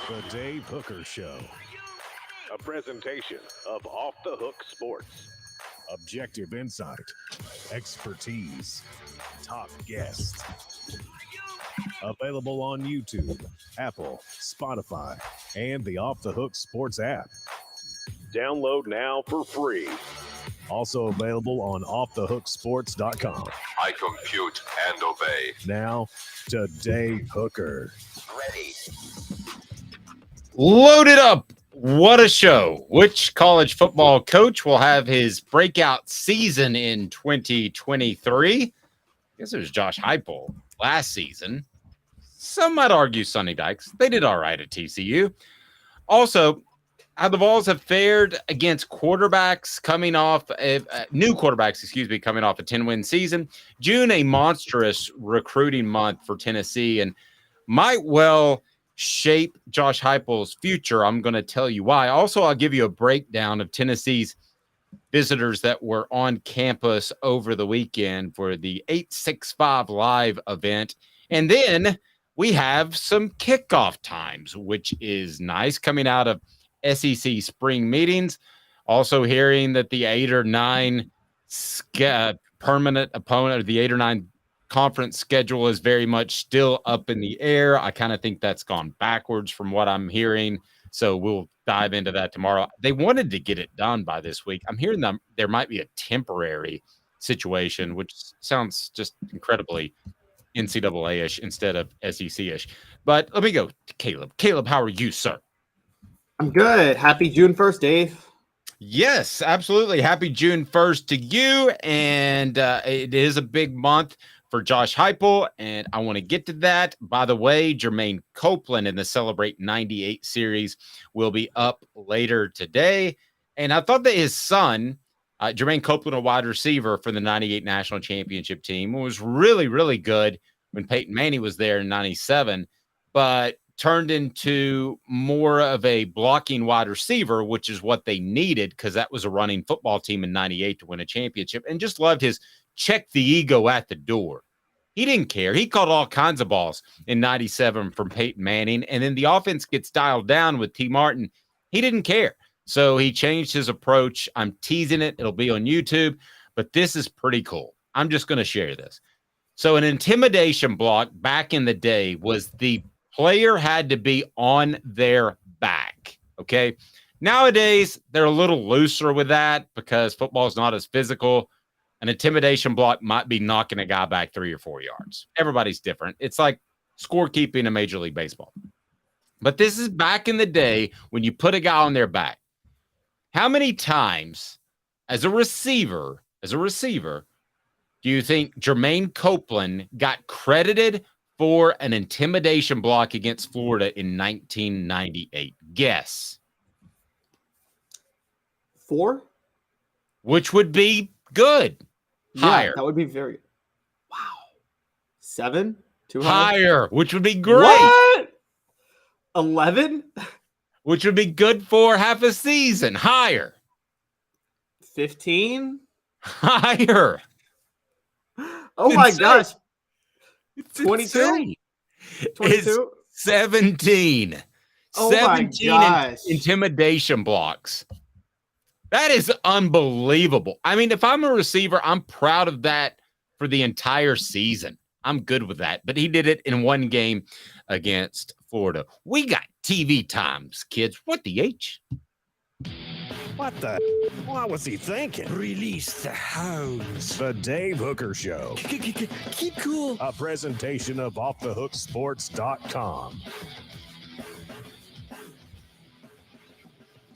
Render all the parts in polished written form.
The Dave Hooker Show. A presentation of Off the Hook Sports. Objective insight, expertise, top guests. Available on YouTube, Apple, Spotify, and the Off the Hook Sports app. Download now for free. Also available on offthehooksports.com. I compute and obey. Now to Dave Hooker. Ready. Loaded up. What a show. Which college football coach will have his breakout season in 2023? I guess it was Josh Heupel last season. Some might argue Sonny Dykes. They did all right at TCU. Also, how the Vols have fared against quarterbacks coming off new quarterbacks, coming off a 10-win season. June, a monstrous recruiting month for Tennessee, and might well shape Josh Heupel's future. I'm going to tell you why. Also, I'll give you a breakdown of Tennessee's visitors that were on campus over the weekend for the 865 Live event. And then we have some kickoff times, which is nice coming out of SEC spring meetings. Also hearing that the 8 or 9 permanent opponent, or the 8 or 9 conference schedule is very much still up in the air. I kind of think that's gone backwards from what I'm hearing. So we'll dive into that tomorrow. They wanted to get it done by this week. I'm hearing them there might be a temporary situation, which sounds just incredibly NCAA-ish instead of SEC-ish. But let me go to Caleb. Caleb, how are you, sir? I'm good. Happy June 1st, Dave. Yes, absolutely. Happy June 1st to you. And it is a big month for Josh Heupel, and I want to get to that. By the way, Jermaine Copeland in the Celebrate 98 series will be up later today. And I thought that his son, Jermaine Copeland, a wide receiver for the 98 national championship team, was really, really good when Peyton Manning was there in 97, but turned into more of a blocking wide receiver, which is what they needed because that was a running football team in 98 to win a championship, and just loved his check the ego at the door. He didn't care. He caught all kinds of balls in 97 from Peyton Manning, and then the offense gets dialed down with T. Martin. He didn't care. So he changed his approach. I'm teasing it. It'll be on YouTube, but this is pretty cool. I'm just going to share this. So an intimidation block back in the day was the player had to be on their back, okay? Nowadays, they're a little looser with that because football is not as physical. An intimidation block might be knocking a guy back 3 or 4 yards. Everybody's different. It's like scorekeeping in Major League Baseball. But this is back in the day when you put a guy on their back. How many times as a receiver, do you think Jermaine Copeland got credited for an intimidation block against Florida in 1998? Guess. 4? Which would be good. Higher. Yeah, that would be very good. Wow. 7? Too high? Higher, which would be great. What? 11? Which would be good for half a season. Higher. 15? Higher. Oh my Insane. gosh. It's 22? insane. 22? It's 17. Oh my 17 gosh. intimidation blocks. That is unbelievable. I mean, if I'm a receiver, I'm proud of that for the entire season. I'm good with that. But he did it in one game against Florida. We got TV times, kids. What the H? What the? What was he thinking? Release the hounds. The Dave Hooker Show. Keep cool. A presentation of offthehooksports.com.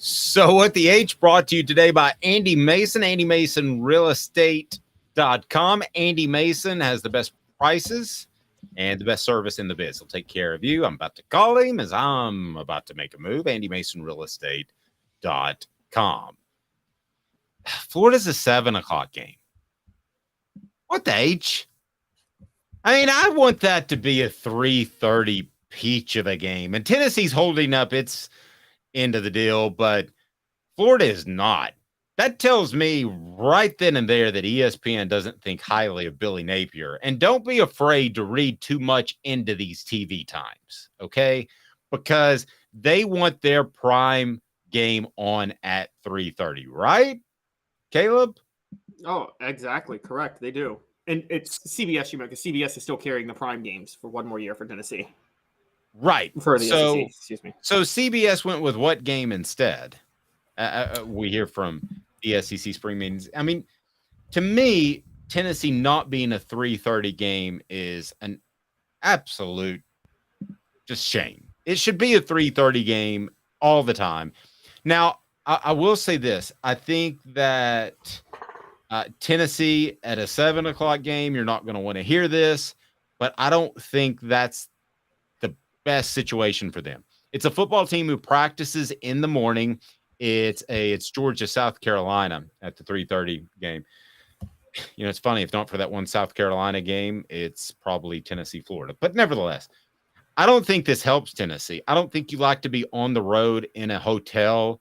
So what the H brought to you today by Andy Mason, AndyMasonRealEstate.com. Andy Mason has the best prices and the best service in the biz. He'll take care of you. I'm about to call him as I'm about to make a move. AndyMasonRealEstate.com. Florida's a 7:00 game. What the H? I mean, I want that to be a 3:30 peach of a game. And Tennessee's holding up its end of the deal, but Florida is not. That tells me right then and there that ESPN doesn't think highly of Billy Napier. And don't be afraid to read too much into these TV times, okay? Because they want their prime game on at 3:30, right, Caleb? Oh, exactly. Correct. They do. And it's CBS, because CBS is still carrying the prime games for one more year for Tennessee. Right. For the SEC, excuse me. So CBS went with what game instead? We hear from the SEC spring meetings. I mean, to me, Tennessee not being a 3:30 game is an absolute just shame. It should be a 3:30 game all the time. Now, I will say this. I think that Tennessee at a 7 o'clock game, you're not going to want to hear this, but I don't think that's the best situation for them. It's a football team who practices in the morning. It's Georgia, South Carolina at the 3:30 game. You know, it's funny, if not for that one South Carolina game, it's probably Tennessee, Florida. But nevertheless, I don't think this helps Tennessee. I don't think you like to be on the road in a hotel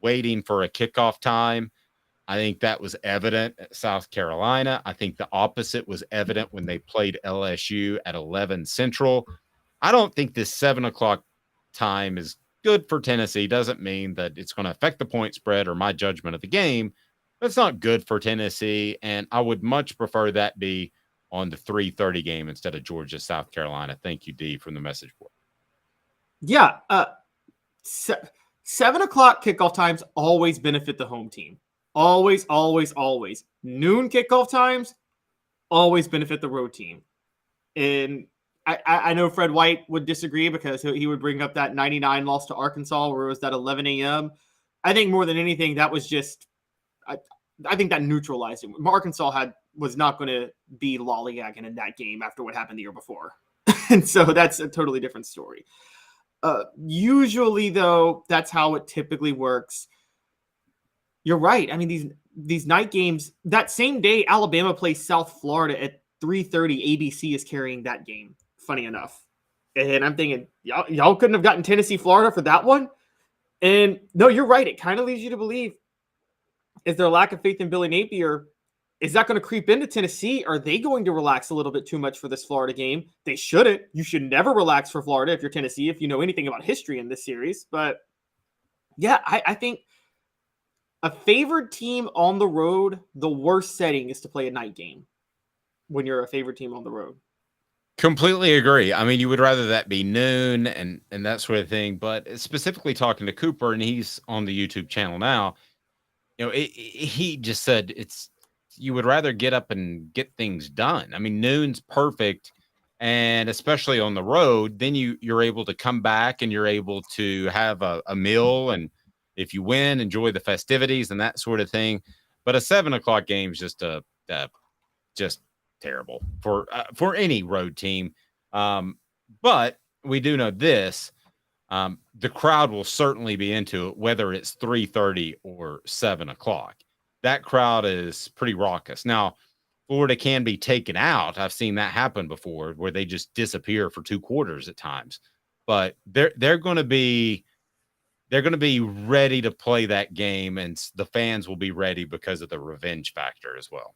waiting for a kickoff time. I think that was evident at South Carolina. I think the opposite was evident when they played LSU at 11 Central. I don't think this 7 o'clock time is good for Tennessee. Doesn't mean that it's going to affect the point spread or my judgment of the game, but it's not good for Tennessee. And I would much prefer that be on the 3:30 game instead of Georgia, South Carolina. Thank you, D, from the message board. Yeah. 7 o'clock kickoff times always benefit the home team. Always, always, always. Noon kickoff times always benefit the road team. And I know Fred White would disagree because he would bring up that 99 loss to Arkansas where it was that 11 a.m. I think more than anything, that was just I think that neutralized it. Arkansas was not going to be lollygagging in that game after what happened the year before. And so that's a totally different story. Usually, though, that's how it typically works. You're right. I mean, these night games, that same day, Alabama plays South Florida at 3:30. ABC is carrying that game, funny enough. And I'm thinking, y'all couldn't have gotten Tennessee, Florida for that one? And no, you're right. It kind of leads you to believe, is there a lack of faith in Billy Napier? Is that going to creep into Tennessee? Are they going to relax a little bit too much for this Florida game? They shouldn't. You should never relax for Florida if you're Tennessee, if you know anything about history in this series. But yeah, I think a favored team on the road, the worst setting is to play a night game when you're a favored team on the road. Completely agree. I mean, you would rather that be noon and that sort of thing. But specifically talking to Cooper, and he's on the YouTube channel now, you know, he just said you would rather get up and get things done. I mean, noon's perfect. And especially on the road, then you're able to come back and you're able to have a meal. And if you win, enjoy the festivities and that sort of thing. But a 7 o'clock game is just terrible for any road team. But we do know this. The crowd will certainly be into it, whether it's 3:30 or 7 o'clock. That crowd is pretty raucous. Now, Florida can be taken out. I've seen that happen before, where they just disappear for 2 quarters at times. But they're going to be ready to play that game, and the fans will be ready because of the revenge factor as well.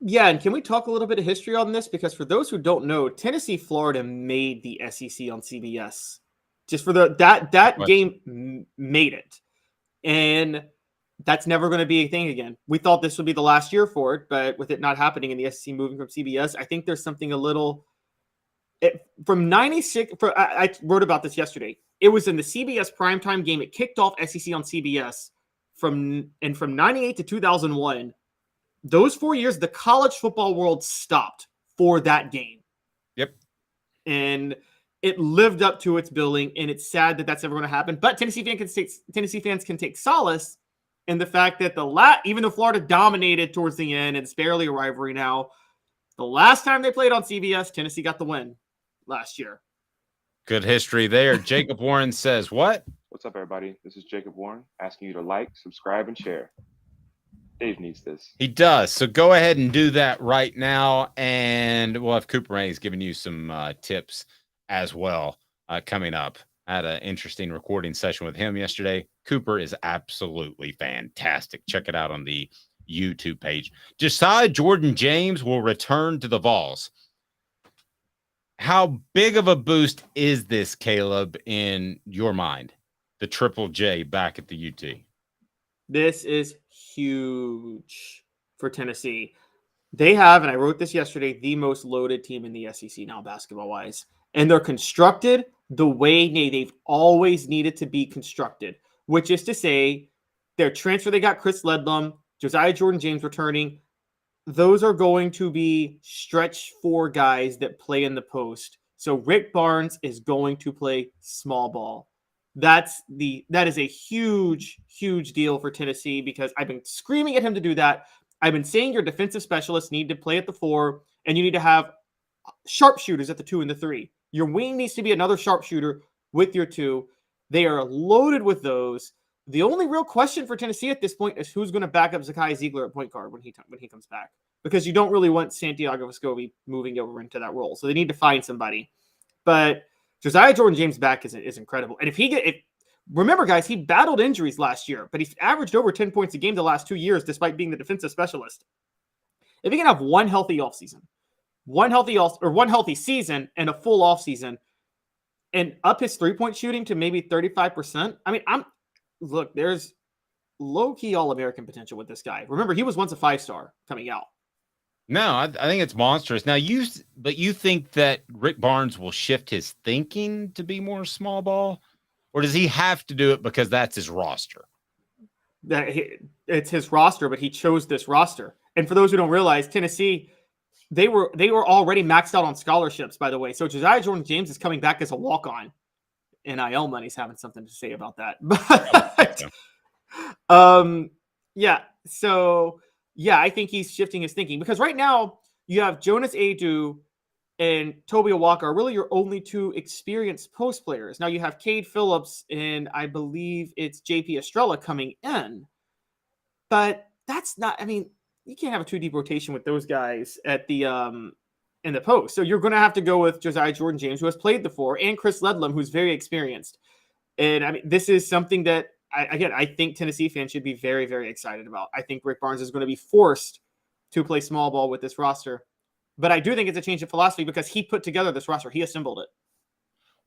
Yeah, and can we talk a little bit of history on this? Because for those who don't know, Tennessee, Florida made the SEC on CBS. Just for that game made it. And that's never going to be a thing again. We thought this would be the last year for it, but with it not happening and the SEC moving from CBS, I think there's something from 96. I wrote about this yesterday. It was in the CBS primetime game. It kicked off SEC on CBS from 98 to 2001. Those 4 years, the college football world stopped for that game. Yep. And it lived up to its billing, and it's sad that that's ever going to happen. But Tennessee fans can take solace in the fact that even though Florida dominated towards the end, and it's barely a rivalry now, the last time they played on CBS, Tennessee got the win last year. Good history there. Jacob Warren says, what? What's up, everybody? This is Jacob Warren asking you to like, subscribe, and share. Dave needs this. He does. So go ahead and do that right now. And we'll have Cooper Mays giving you some tips as well coming up I had an interesting recording session with him yesterday. Cooper is absolutely fantastic. Check it out on the YouTube page. Josiah-Jordan James will return to the Vols. How big of a boost is this, Caleb, in your mind? The Triple J back at the UT. This is huge for Tennessee. They have, and I wrote this yesterday, the most loaded team in the SEC now, basketball-wise. And they're constructed the way they've always needed to be constructed, which is to say their transfer, they got Chris Ledlum, Josiah-Jordan James returning. Those are going to be stretch four guys that play in the post. So Rick Barnes is going to play small ball. That is a huge, huge deal for Tennessee because I've been screaming at him to do that. I've been saying your defensive specialists need to play at the 4, and you need to have sharpshooters at the 2 and the 3. Your wing needs to be another sharpshooter with your 2. They are loaded with those. The only real question for Tennessee at this point is who's going to back up Zakai Ziegler at point guard when he comes back, because you don't really want Santiago Vescovi moving over into that role. So they need to find somebody. But Josiah-Jordan James back is incredible. And remember, guys, he battled injuries last year, but he's averaged over 10 points a game the last 2 years, despite being the defensive specialist. If he can have one healthy offseason, one healthy season and a full offseason, and up his 3-point shooting to maybe 35%. I mean, there's low-key All-American potential with this guy. Remember, he was once a 5-star coming out. No, I think it's monstrous. Now, you think that Rick Barnes will shift his thinking to be more small ball, or does he have to do it because that's his roster? It's his roster, but he chose this roster. And for those who don't realize, Tennessee, they were already maxed out on scholarships, by the way. So Josiah-Jordan James is coming back as a walk-on. NIL money's having something to say about that. But I think he's shifting his thinking because right now you have Jonas Adu and Toby Awaka are really your only 2 experienced post players. Now you have Cade Phillips and I believe it's JP Estrella coming in, but that's not, I mean, you can't have a 2 deep rotation with those guys at the, in the post. So you're going to have to go with Josiah-Jordan James, who has played the 4, and Chris Ledlum, who's very experienced. And I mean, this is something that I think Tennessee fans should be very, very excited about. I think Rick Barnes is going to be forced to play small ball with this roster. But I do think it's a change of philosophy because he put together this roster. He assembled it.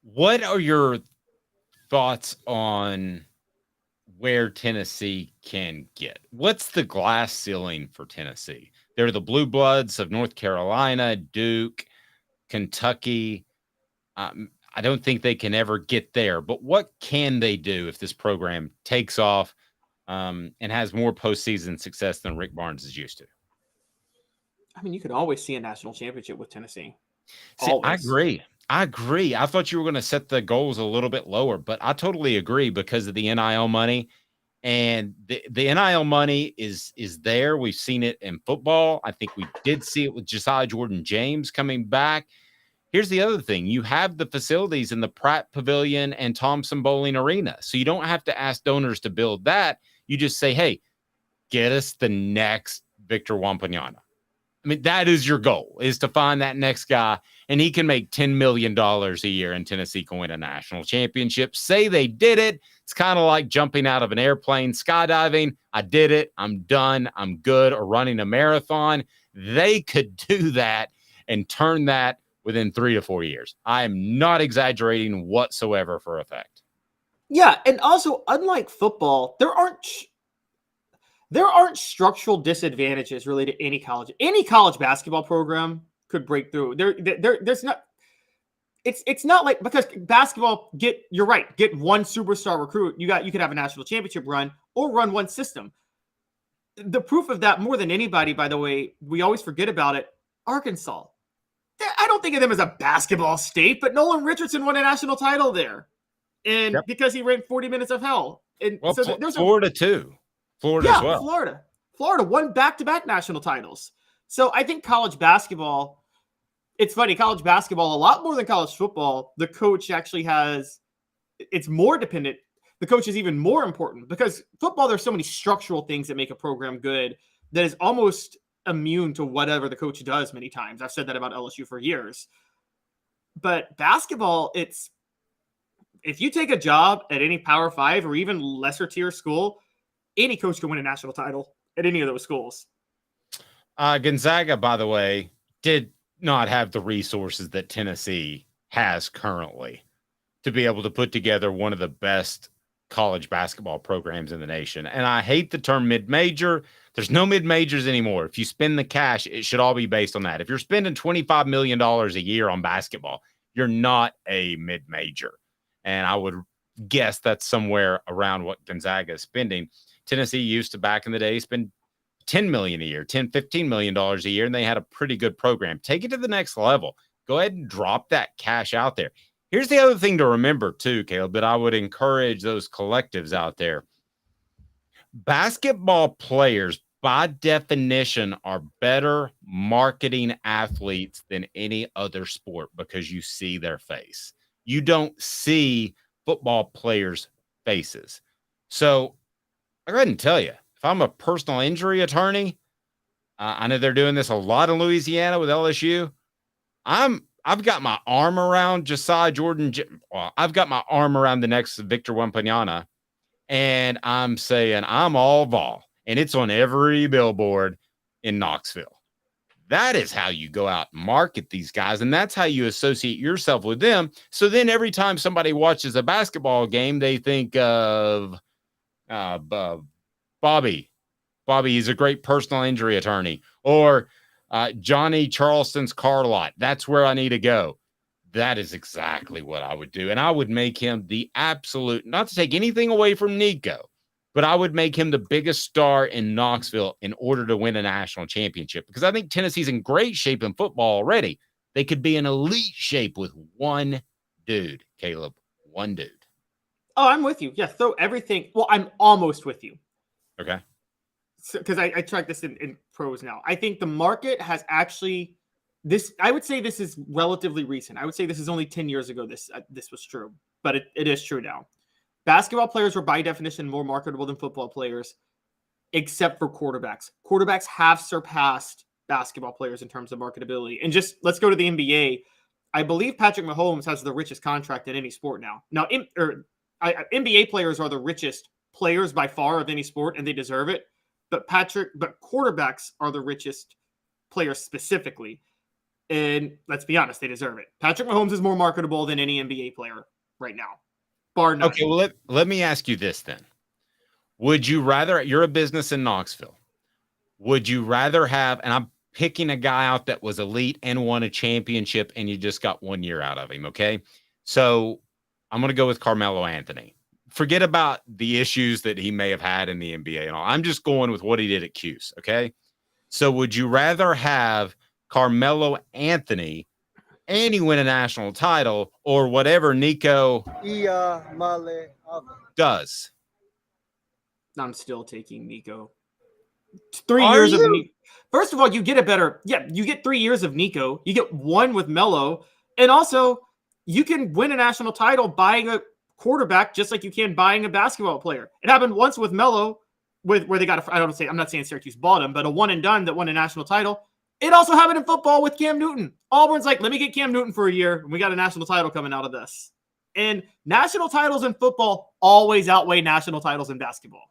What are your thoughts on where Tennessee can get? What's the glass ceiling for Tennessee? They're the Blue Bloods of North Carolina, Duke, Kentucky. I don't think they can ever get there, but what can they do if this program takes off and has more postseason success than Rick Barnes is used to? I mean, you could always see a national championship with Tennessee. See, I agree. I thought you were going to set the goals a little bit lower, but I totally agree because of the NIL money. And the NIL money is there. We've seen it in football. I think we did see it with Josiah-Jordan James coming back. Here's the other thing. You have the facilities in the Pratt Pavilion and Thompson Bowling Arena. So you don't have to ask donors to build that. You just say, hey, get us the next Victor Wembanyama. I mean, that is your goal, is to find that next guy, and he can make $10 million a year in Tennessee can win a national championship. Say they did it. It's kind of like jumping out of an airplane, skydiving. I did it. I'm done. I'm good. Or running a marathon. They could do that and turn that within 3 to 4 years. I am not exaggerating whatsoever for effect. Yeah, and also, unlike football, there aren't structural disadvantages really to any college. Any college basketball program could break through. There's not. It's not like, because basketball, you're right, get one superstar recruit. You could have a national championship run or run one system. The proof of that, more than anybody, by the way, we always forget about it. Arkansas. I don't think of them as a basketball state, but Nolan Richardson won a national title there, and because he ran 40 minutes of hell. And well, so there's Florida too. Florida as well. Florida won back-to-back national titles. So I think college basketball, it's funny, college basketball, a lot more than college football, the coach actually it's more dependent. The coach is even more important because football, there's so many structural things that make a program good that is almost immune to whatever the coach does many times. I've said that about LSU for years. But basketball, it's if you take a job at any Power 5 or even lesser tier school, any coach can win a national title at any of those schools. Gonzaga, by the way, did not have the resources that Tennessee has currently to be able to put together one of the best college basketball programs in the nation. And I hate the term mid-major. There's no mid-majors anymore. If you spend the cash, it should all be based on that. If you're spending $25 million a year on basketball, you're not a mid-major. And I would guess that's somewhere around what Gonzaga is spending. Tennessee used to, back in the day, spend $10 million a year, $15 million a year, and they had a pretty good program. Take it to the next level. Go ahead and drop that cash out there. Here's the other thing to remember too, Caleb, that I would encourage those collectives out there. Basketball players, by definition, are better marketing athletes than any other sport because you see their face. You don't see football players' faces. So I go ahead and tell you, if I'm a personal injury attorney, I know they're doing this a lot in Louisiana with LSU. I've got my arm around Josiah-Jordan. Well, I've got my arm around the next Victor Wembanyama, and I'm saying I'm all Vol, and it's on every billboard in Knoxville. That is how you go out and market these guys, and that's how you associate yourself with them. So then every time somebody watches a basketball game, they think of Bobby. Bobby is a great personal injury attorney, or Johnny Charleston's car lot. That's where I need to go. That is exactly what I would do. And I would make him the absolute, not to take anything away from Nico, but I would make him the biggest star in Knoxville in order to win a national championship, because I think Tennessee's in great shape in football already. They could be in elite shape with one dude, Caleb, one dude. Oh, I'm with you. Yeah, throw everything. Well, I'm almost with you. Okay. Because I track this in pros now. I think the market has actually I would say this is relatively recent. I would say this is only 10 years ago this was true, but it is true now. Basketball players were by definition more marketable than football players, except for quarterbacks. Quarterbacks have surpassed basketball players in terms of marketability. And just let's go to the NBA. I believe Patrick Mahomes has the richest contract in any sport now. Now, NBA players are the richest players by far of any sport, and they deserve it. But quarterbacks are the richest players specifically. And let's be honest, they deserve it. Patrick Mahomes is more marketable than any NBA player right now, bar none. Okay, well, let me ask you this then. Would you rather, you're a business in Knoxville, would you rather have, and I'm picking a guy out that was elite and won a championship and you just got 1 year out of him, okay? So I'm going to go with Carmelo Anthony. Forget about the issues that he may have had in the NBA and all. I'm just going with what he did at Cuse, okay? So would you rather have Carmelo Anthony and he win a national title, or whatever Nico does? I'm still taking Nico. 3 years of Nico. First of all, you get you get 3 years of Nico. You get one with Melo. And also, you can win a national title buying a quarterback just like you can buying a basketball player. It happened once with Melo, where they got I'm not saying Syracuse bought him, but a one and done that won a national title. It also happened in football with Cam Newton. Auburn's like, let me get Cam Newton for a year, and we got a national title coming out of this. And national titles in football always outweigh national titles in basketball.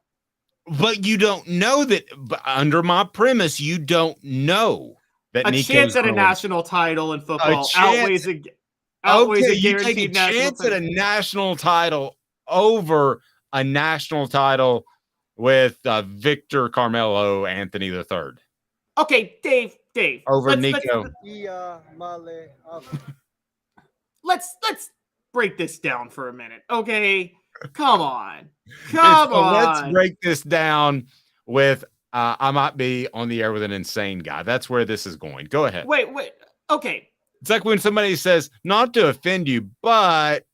But you don't know that. Under my premise, you don't know that a chance at a national title in football outweighs a you take a chance at a national title over a national title with Victor Carmelo Anthony III. Okay, Dave. Over Nico. Let's break this down for a minute. Okay, come on. Let's break this down with I might be on the air with an insane guy. That's where this is going. Go ahead. Wait. Okay. It's like when somebody says, not to offend you, but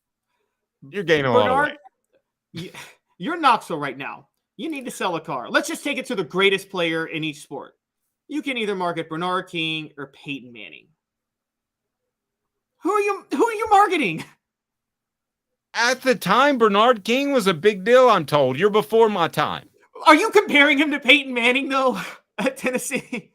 you're gaining a lot of weight. You're in Knoxville right now. You need to sell a car. Let's just take it to the greatest player in each sport. You can either market Bernard King or Peyton Manning. Who are you marketing? At the time, Bernard King was a big deal, I'm told. You're before my time. Are you comparing him to Peyton Manning, though, at Tennessee?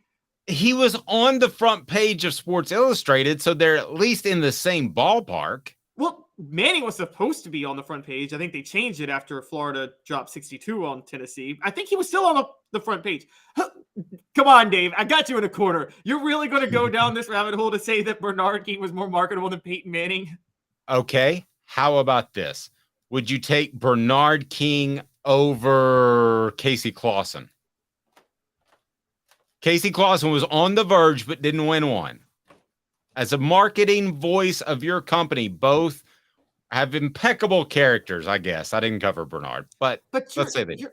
He was on the front page of Sports Illustrated, so they're at least in the same ballpark. Well, Manning was supposed to be on the front page. I think they changed it after Florida dropped 62 on Tennessee. I think he was still on the front page. Come on, Dave. I got you in a corner. You're really going to go down this rabbit hole to say that Bernard King was more marketable than Peyton Manning? Okay. How about this? Would you take Bernard King over Casey Clausen? Casey Clausen was on the verge, but didn't win one. As a marketing voice of your company, both have impeccable characters, I guess. I didn't cover Bernard, but let's say that.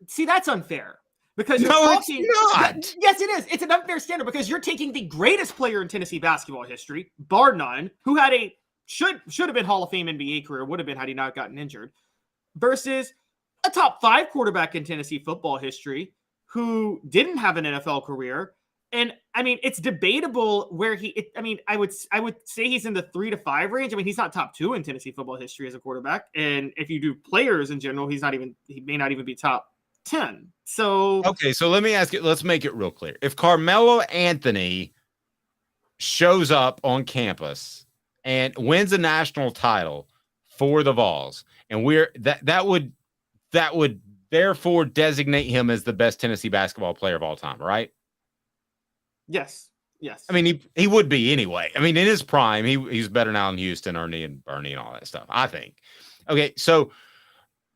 See, that's unfair. Because it's not. Yes, it is. It's an unfair standard because you're taking the greatest player in Tennessee basketball history, bar none, who had a should have been Hall of Fame NBA career, would have been had he not gotten injured, versus a top 5 quarterback in Tennessee football history who didn't have an NFL career. And I mean, it's debatable where I would say he's in the 3 to 5 range. I mean, he's not top 2 in Tennessee football history as a quarterback. And if you do players in general, he may not even be top 10. So okay, so let me ask you, let's make it real clear. If Carmelo Anthony shows up on campus and wins a national title for the Vols, and that would therefore designate him as the best Tennessee basketball player of all time, right? Yes. I mean, he would be anyway. I mean, in his prime, he's better now than Houston, Ernie, and Bernie, and all that stuff, I think. Okay, so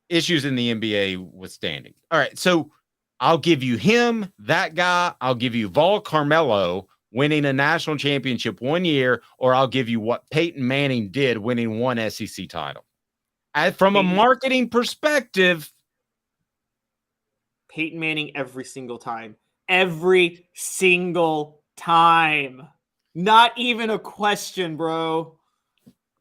issues in the NBA withstanding. All right, so I'll give you him, that guy. I'll give you Vol Carmelo winning a national championship one year, or I'll give you what Peyton Manning did winning one SEC title. From a marketing perspective, Peyton Manning every single time. Every single time. Not even a question, bro.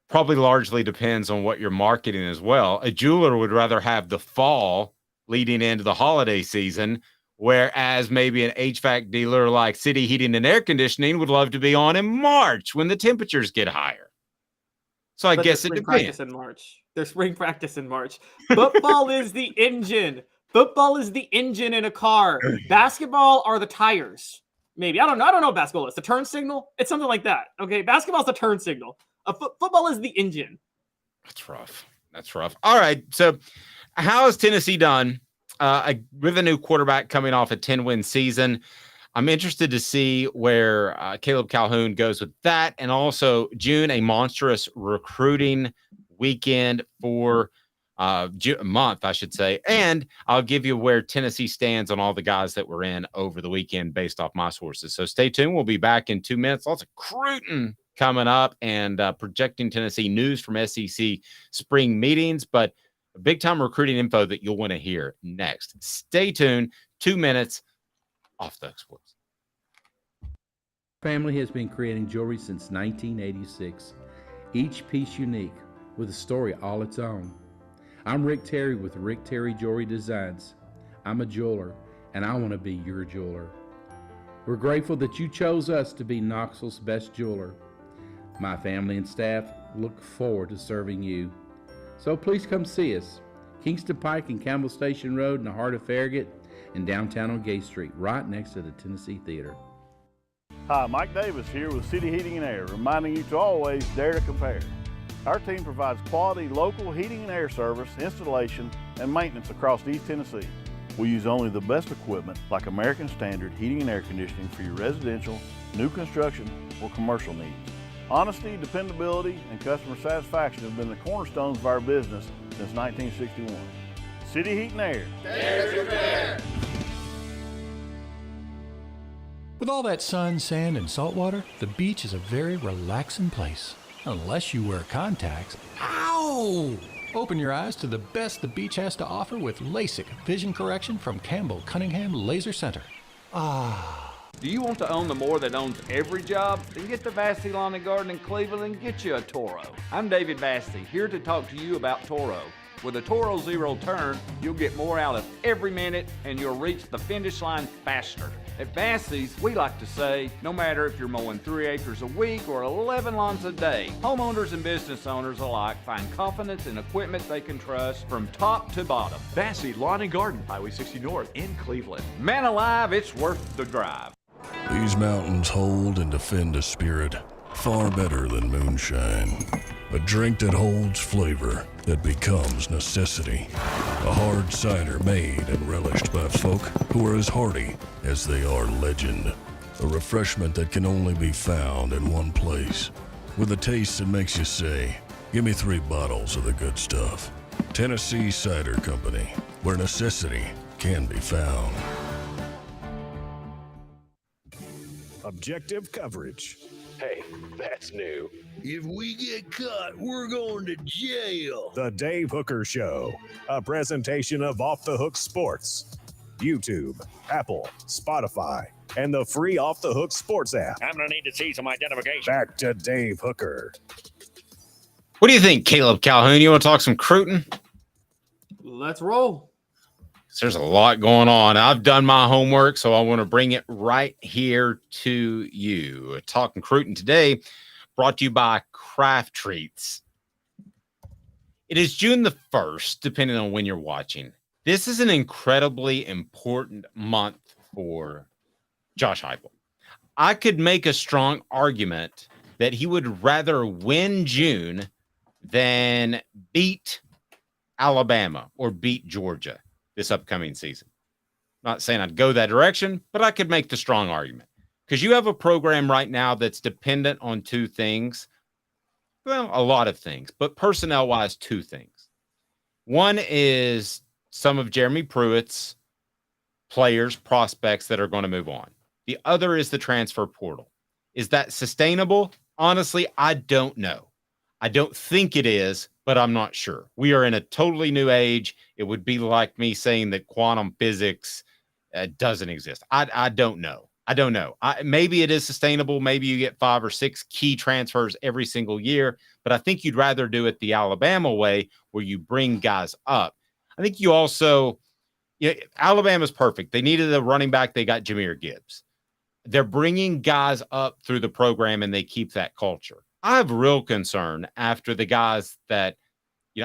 Probably largely depends on what you're marketing as well. A jeweler would rather have the fall leading into the holiday season, whereas maybe an HVAC dealer like City Heating and Air Conditioning would love to be on in March when the temperatures get higher. So I guess it depends. There's spring practice in March. Football is the engine. Football is the engine in a car. Basketball are the tires. Maybe. I don't know what basketball is. The turn signal? It's something like that. Okay. Basketball's the turn signal. Football is the engine. That's rough. All right. So how has Tennessee done with a new quarterback coming off a 10-win season? I'm interested to see where Caleb Calhoun goes with that. And also June, a monstrous recruiting weekend for month, I should say. And I'll give you where Tennessee stands on all the guys that were in over the weekend based off my sources. So stay tuned. We'll be back in 2 minutes. Lots of recruiting coming up and projecting Tennessee news from SEC spring meetings, but big time recruiting info that you'll want to hear next. Stay tuned. 2 minutes off the Sports. Family has been creating jewelry since 1986, each piece unique with a story all its own. I'm Rick Terry with Rick Terry Jewelry Designs. I'm a jeweler, and I want to be your jeweler. We're grateful that you chose us to be Knoxville's best jeweler. My family and staff look forward to serving you. So please come see us. Kingston Pike and Campbell Station Road in the heart of Farragut and downtown on Gay Street, right next to the Tennessee Theater. Hi, Mike Davis here with City Heating and Air, reminding you to always dare to compare. Our team provides quality local heating and air service, installation, and maintenance across East Tennessee. We use only the best equipment like American Standard Heating and Air Conditioning for your residential, new construction, or commercial needs. Honesty, dependability, and customer satisfaction have been the cornerstones of our business since 1961. City Heat and Air. Dare to compare. With all that sun, sand, and salt water, the beach is a very relaxing place. Unless you wear contacts. Ow! Open your eyes to the best the beach has to offer with LASIK vision correction from Campbell Cunningham Laser Center. Do you want to own the more that owns every job? Then get to Vassey Lawn and Garden in Cleveland and get you a Toro. I'm David Vassey, here to talk to you about Toro. With a Toro Zero Turn, you'll get more out of every minute and you'll reach the finish line faster. At Vassey's, we like to say, no matter if you're mowing 3 acres a week or 11 lawns a day, homeowners and business owners alike find confidence in equipment they can trust from top to bottom. Vassey Lawn and Garden, Highway 60 North in Cleveland. Man alive, it's worth the drive. These mountains hold and defend a spirit far better than moonshine. A drink that holds flavor that becomes necessity. A hard cider made and relished by folk who are as hearty as they are legend. A refreshment that can only be found in one place. With a taste that makes you say, give me 3 bottles of the good stuff. Tennessee Cider Company, where necessity can be found. Objective coverage. Hey, that's new. If we get caught, we're going to jail. The Dave Hooker Show, a presentation of Off the Hook Sports. YouTube, Apple, Spotify, and the free Off the Hook Sports app. I'm going to need to see some identification. Back to Dave Hooker. What do you think, Caleb Calhoun? You want to talk some Cruton? Let's roll. There's a lot going on. I've done my homework, so I want to bring it right here to you. Talking Cruton today, brought to you by Craft Treats. It is June the 1st, depending on when you're watching. This is an incredibly important month for Josh Heupel. I could make a strong argument that he would rather win June than beat Alabama or beat Georgia this upcoming season. Not saying I'd go that direction, but I could make the strong argument. Because you have a program right now that's dependent on 2 things. Well, a lot of things, but personnel-wise, 2 things. One is some of Jeremy Pruitt's players, prospects that are going to move on. The other is the transfer portal. Is that sustainable? Honestly, I don't know. I don't think it is, but I'm not sure. We are in a totally new age. It would be like me saying that quantum physics doesn't exist. I don't know. I don't know. Maybe it is sustainable. Maybe you get 5 or 6 key transfers every single year, but I think you'd rather do it the Alabama way where you bring guys up. I think you also, Alabama's perfect. They needed a running back. They got Jahmyr Gibbs. They're bringing guys up through the program and they keep that culture. I have real concern after the guys that,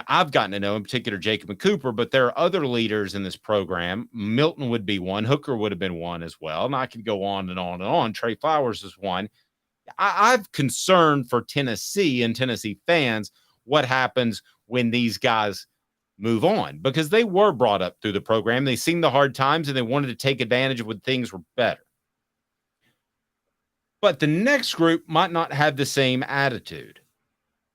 I've gotten to know, in particular Jacob and Cooper, but there are other leaders in this program. Milton would be one. Hooker would have been one as well. And I could go on and on and on. Trey Flowers is one. I've concerned for Tennessee and Tennessee fans what happens when these guys move on, because they were brought up through the program. They seen the hard times and they wanted to take advantage of when things were better. But the next group might not have the same attitude.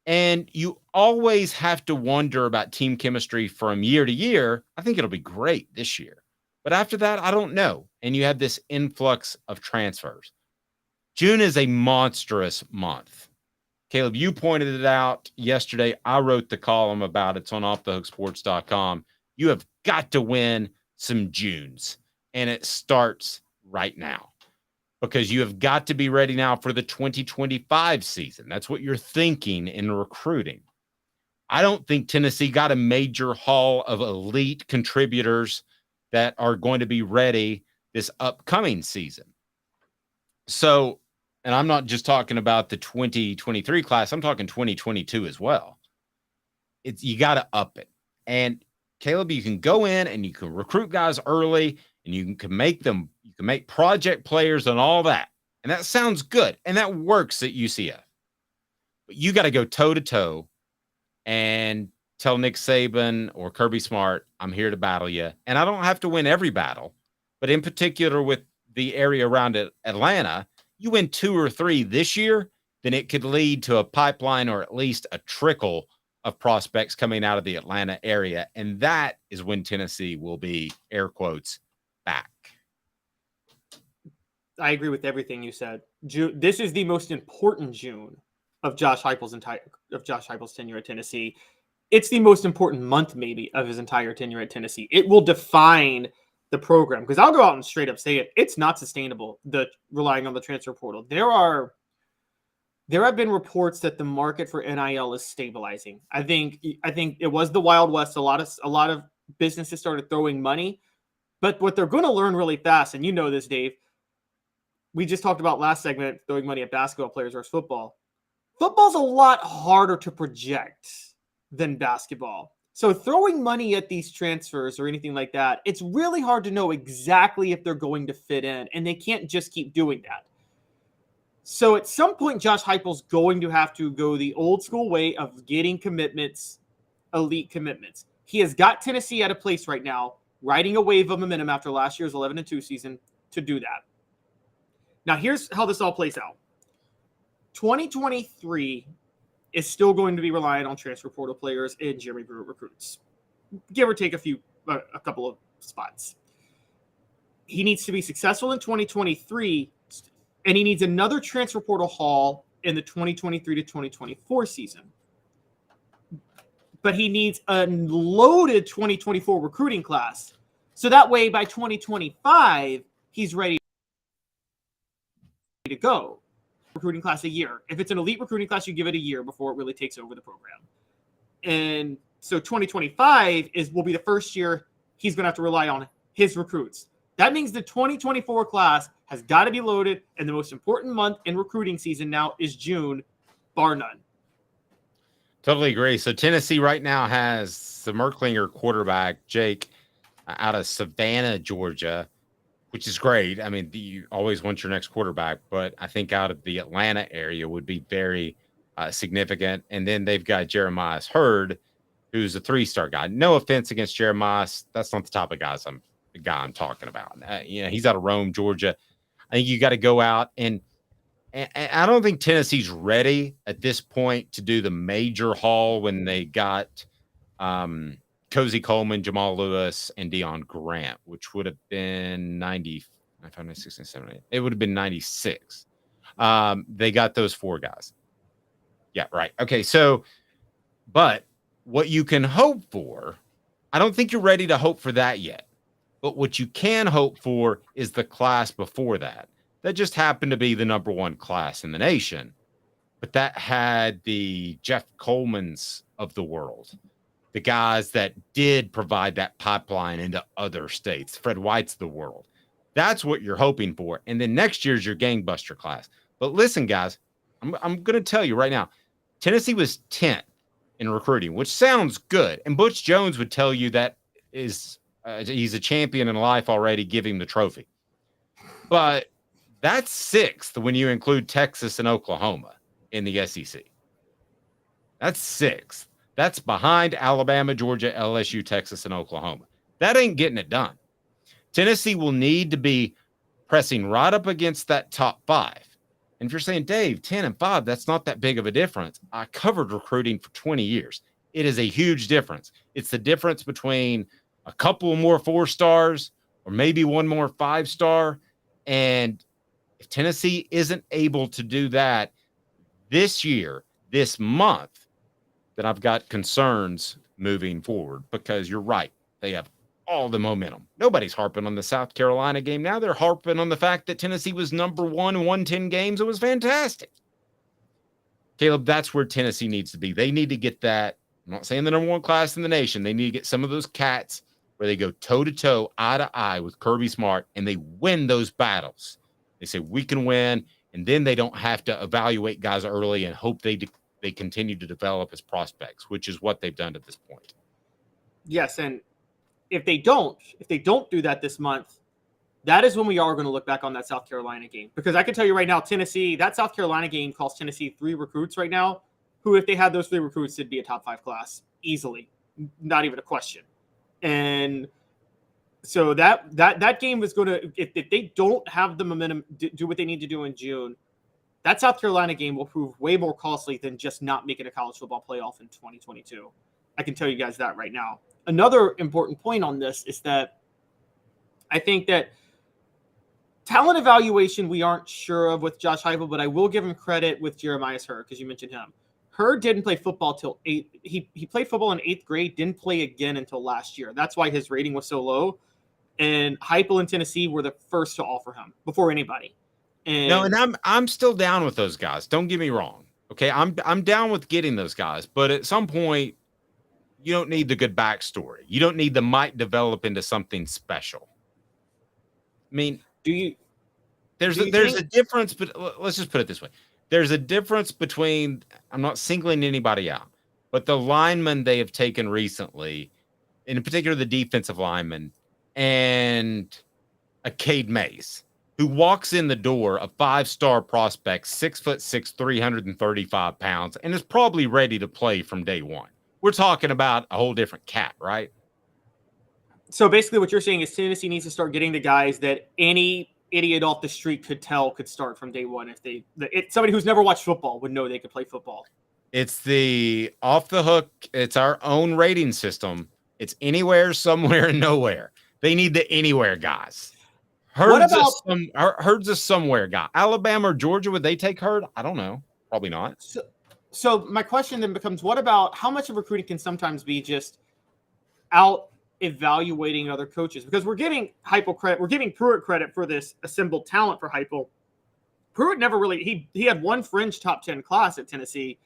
And you always have to wonder about team chemistry from year to year. I think it'll be great this year. But after that, I don't know. And you have this influx of transfers. June is a monstrous month. Caleb, you pointed it out yesterday. I wrote the column about it. It's on offthehooksports.com. You have got to win some Junes. And it starts right now. Because you have got to be ready now for the 2025 season. That's what you're thinking in recruiting. I don't think Tennessee got a major haul of elite contributors that are going to be ready this upcoming season. So, and I'm not just talking about the 2023 class. I'm talking 2022 as well. You got to up it. And Caleb, you can go in and you can recruit guys early and you can make them, you can make project players and all that. And that sounds good. And that works at UCF. But you got to go toe to toe and tell Nick Saban or Kirby Smart, I'm here to battle you. And I don't have to win every battle, but in particular with the area around Atlanta, you win 2 or 3 this year, then it could lead to a pipeline or at least a trickle of prospects coming out of the Atlanta area. And that is when Tennessee will be, air quotes, back. I agree with everything you said. June, this is the most important June of Josh Heupel's tenure at Tennessee. It's the most important month, maybe, of his entire tenure at Tennessee. It will define the program, because I'll go out and straight up say it. It's not sustainable, relying on the transfer portal. There have been reports that the market for NIL is stabilizing. I think it was the Wild West. A lot of businesses started throwing money, but what they're going to learn really fast, and you know this, Dave. We just talked about last segment throwing money at basketball players versus football. Football's a lot harder to project than basketball. So throwing money at these transfers or anything like that, it's really hard to know exactly if they're going to fit in, and they can't just keep doing that. So at some point, Josh Heupel's going to have to go the old school way of getting commitments, elite commitments. He has got Tennessee at a place right now, riding a wave of momentum after last year's 11-2 season to do that. Now, here's how this all plays out. 2023 is still going to be reliant on transfer portal players and Jeremy Pruitt recruits, give or take a couple of spots. He needs to be successful in 2023, and he needs another transfer portal haul in the 2023 to 2024 season. But he needs a loaded 2024 recruiting class. So that way, by 2025, he's ready to go. Recruiting class a year. If it's an elite recruiting class, you give it a year before it really takes over the program. And so 2025 will be the first year he's going to have to rely on his recruits. That means the 2024 class has got to be loaded, and the most important month in recruiting season now is June, bar none. Totally agree. So Tennessee right now has the Merklinger quarterback, Jake, out of Savannah, Georgia, which is great. I mean, you always want your next quarterback, but I think out of the Atlanta area would be very significant. And then they've got Jeremiah Hurd, who's a 3-star guy. No offense against Jeremiah. That's not the type of guy I'm talking about. He's out of Rome, Georgia. I think you got to go out and I don't think Tennessee's ready at this point to do the major haul when they got Cozy Coleman, Jamal Lewis, and Deion Grant, which would have been 90. I found 96, 97. It would have been 96. They got those 4 guys. Yeah, right. Okay, so, but what you can hope for, I don't think you're ready to hope for that yet. But what you can hope for is the class before that. That just happened to be the number 1 class in the nation. But that had the Jeff Colemans of the world, the guys that did provide that pipeline into other states, Fred White's of the world. That's what you're hoping for. And then next year's your gangbuster class. But listen, guys, I'm going to tell you right now, Tennessee was 10th in recruiting, which sounds good. And Butch Jones would tell you that is he's a champion in life already. Give him the trophy. But that's 6th when you include Texas and Oklahoma in the SEC. That's 6th. That's behind Alabama, Georgia, LSU, Texas, and Oklahoma. That ain't getting it done. Tennessee will need to be pressing right up against that top 5. And if you're saying, Dave, 10 and 5, that's not that big of a difference. I covered recruiting for 20 years. It is a huge difference. It's the difference between a couple more 4-stars or maybe one more 5-star. And if Tennessee isn't able to do that this year, this month, then I've got concerns moving forward because you're right. They have all the momentum. Nobody's harping on the South Carolina game now. They're harping on the fact that Tennessee was number 1 in 110 games. It was fantastic. Caleb, that's where Tennessee needs to be. They need to get that. I'm not saying the number 1 class in the nation. They need to get some of those cats where they go toe-to-toe, eye-to-eye with Kirby Smart, and they win those battles. They say, we can win, and then they don't have to evaluate guys early and hope they continue to develop as prospects, which is what they've done to this point. Yes, and if they don't do that this month, that is when we are going to look back on that South Carolina game. Because I can tell you right now, Tennessee, that South Carolina game costs Tennessee 3 recruits right now, who, if they had those 3 recruits, it'd be a top 5 class easily. Not even a question. And so that game is going to, if they don't have the momentum, do what they need to do in June, that South Carolina game will prove way more costly than just not making a college football playoff in 2022. I can tell you guys that right now. Another important point on this is that I think that talent evaluation we aren't sure of with Josh Heupel, but I will give him credit with Jeremiah Hurd because you mentioned him. Hurd didn't play football till 8th. He played football in 8th grade, didn't play again until last year. That's why his rating was so low. And Heupel and Tennessee were the first to offer him before anybody. And I'm still down with those guys. Don't get me wrong. Okay, I'm down with getting those guys, but at some point, you don't need the good backstory. You don't need the might develop into something special. I mean, there's a difference, but let's just put it this way. There's a difference between, I'm not singling anybody out, but the linemen they have taken recently, in particular the defensive lineman, and a Cade Mays, who walks in the door, a 5-star prospect, 6'6", 335 pounds, and is probably ready to play from day one. We're talking about a whole different cat, right? So basically what you're saying is Tennessee needs to start getting the guys that any idiot off the street could start from day one. If somebody who's never watched football would know they could play football. It's the off the hook. It's our own rating system. It's anywhere, somewhere, and nowhere. They need the anywhere guys. Herd's a somewhere guy. Alabama or Georgia, would they take Herd? I don't know. Probably not. So my question then becomes, what about how much of recruiting can sometimes be just out evaluating other coaches? Because we're giving Heupel credit. We're giving Pruitt credit for this assembled talent for Heupel. Pruitt never really, he had one fringe top 10 class at Tennessee,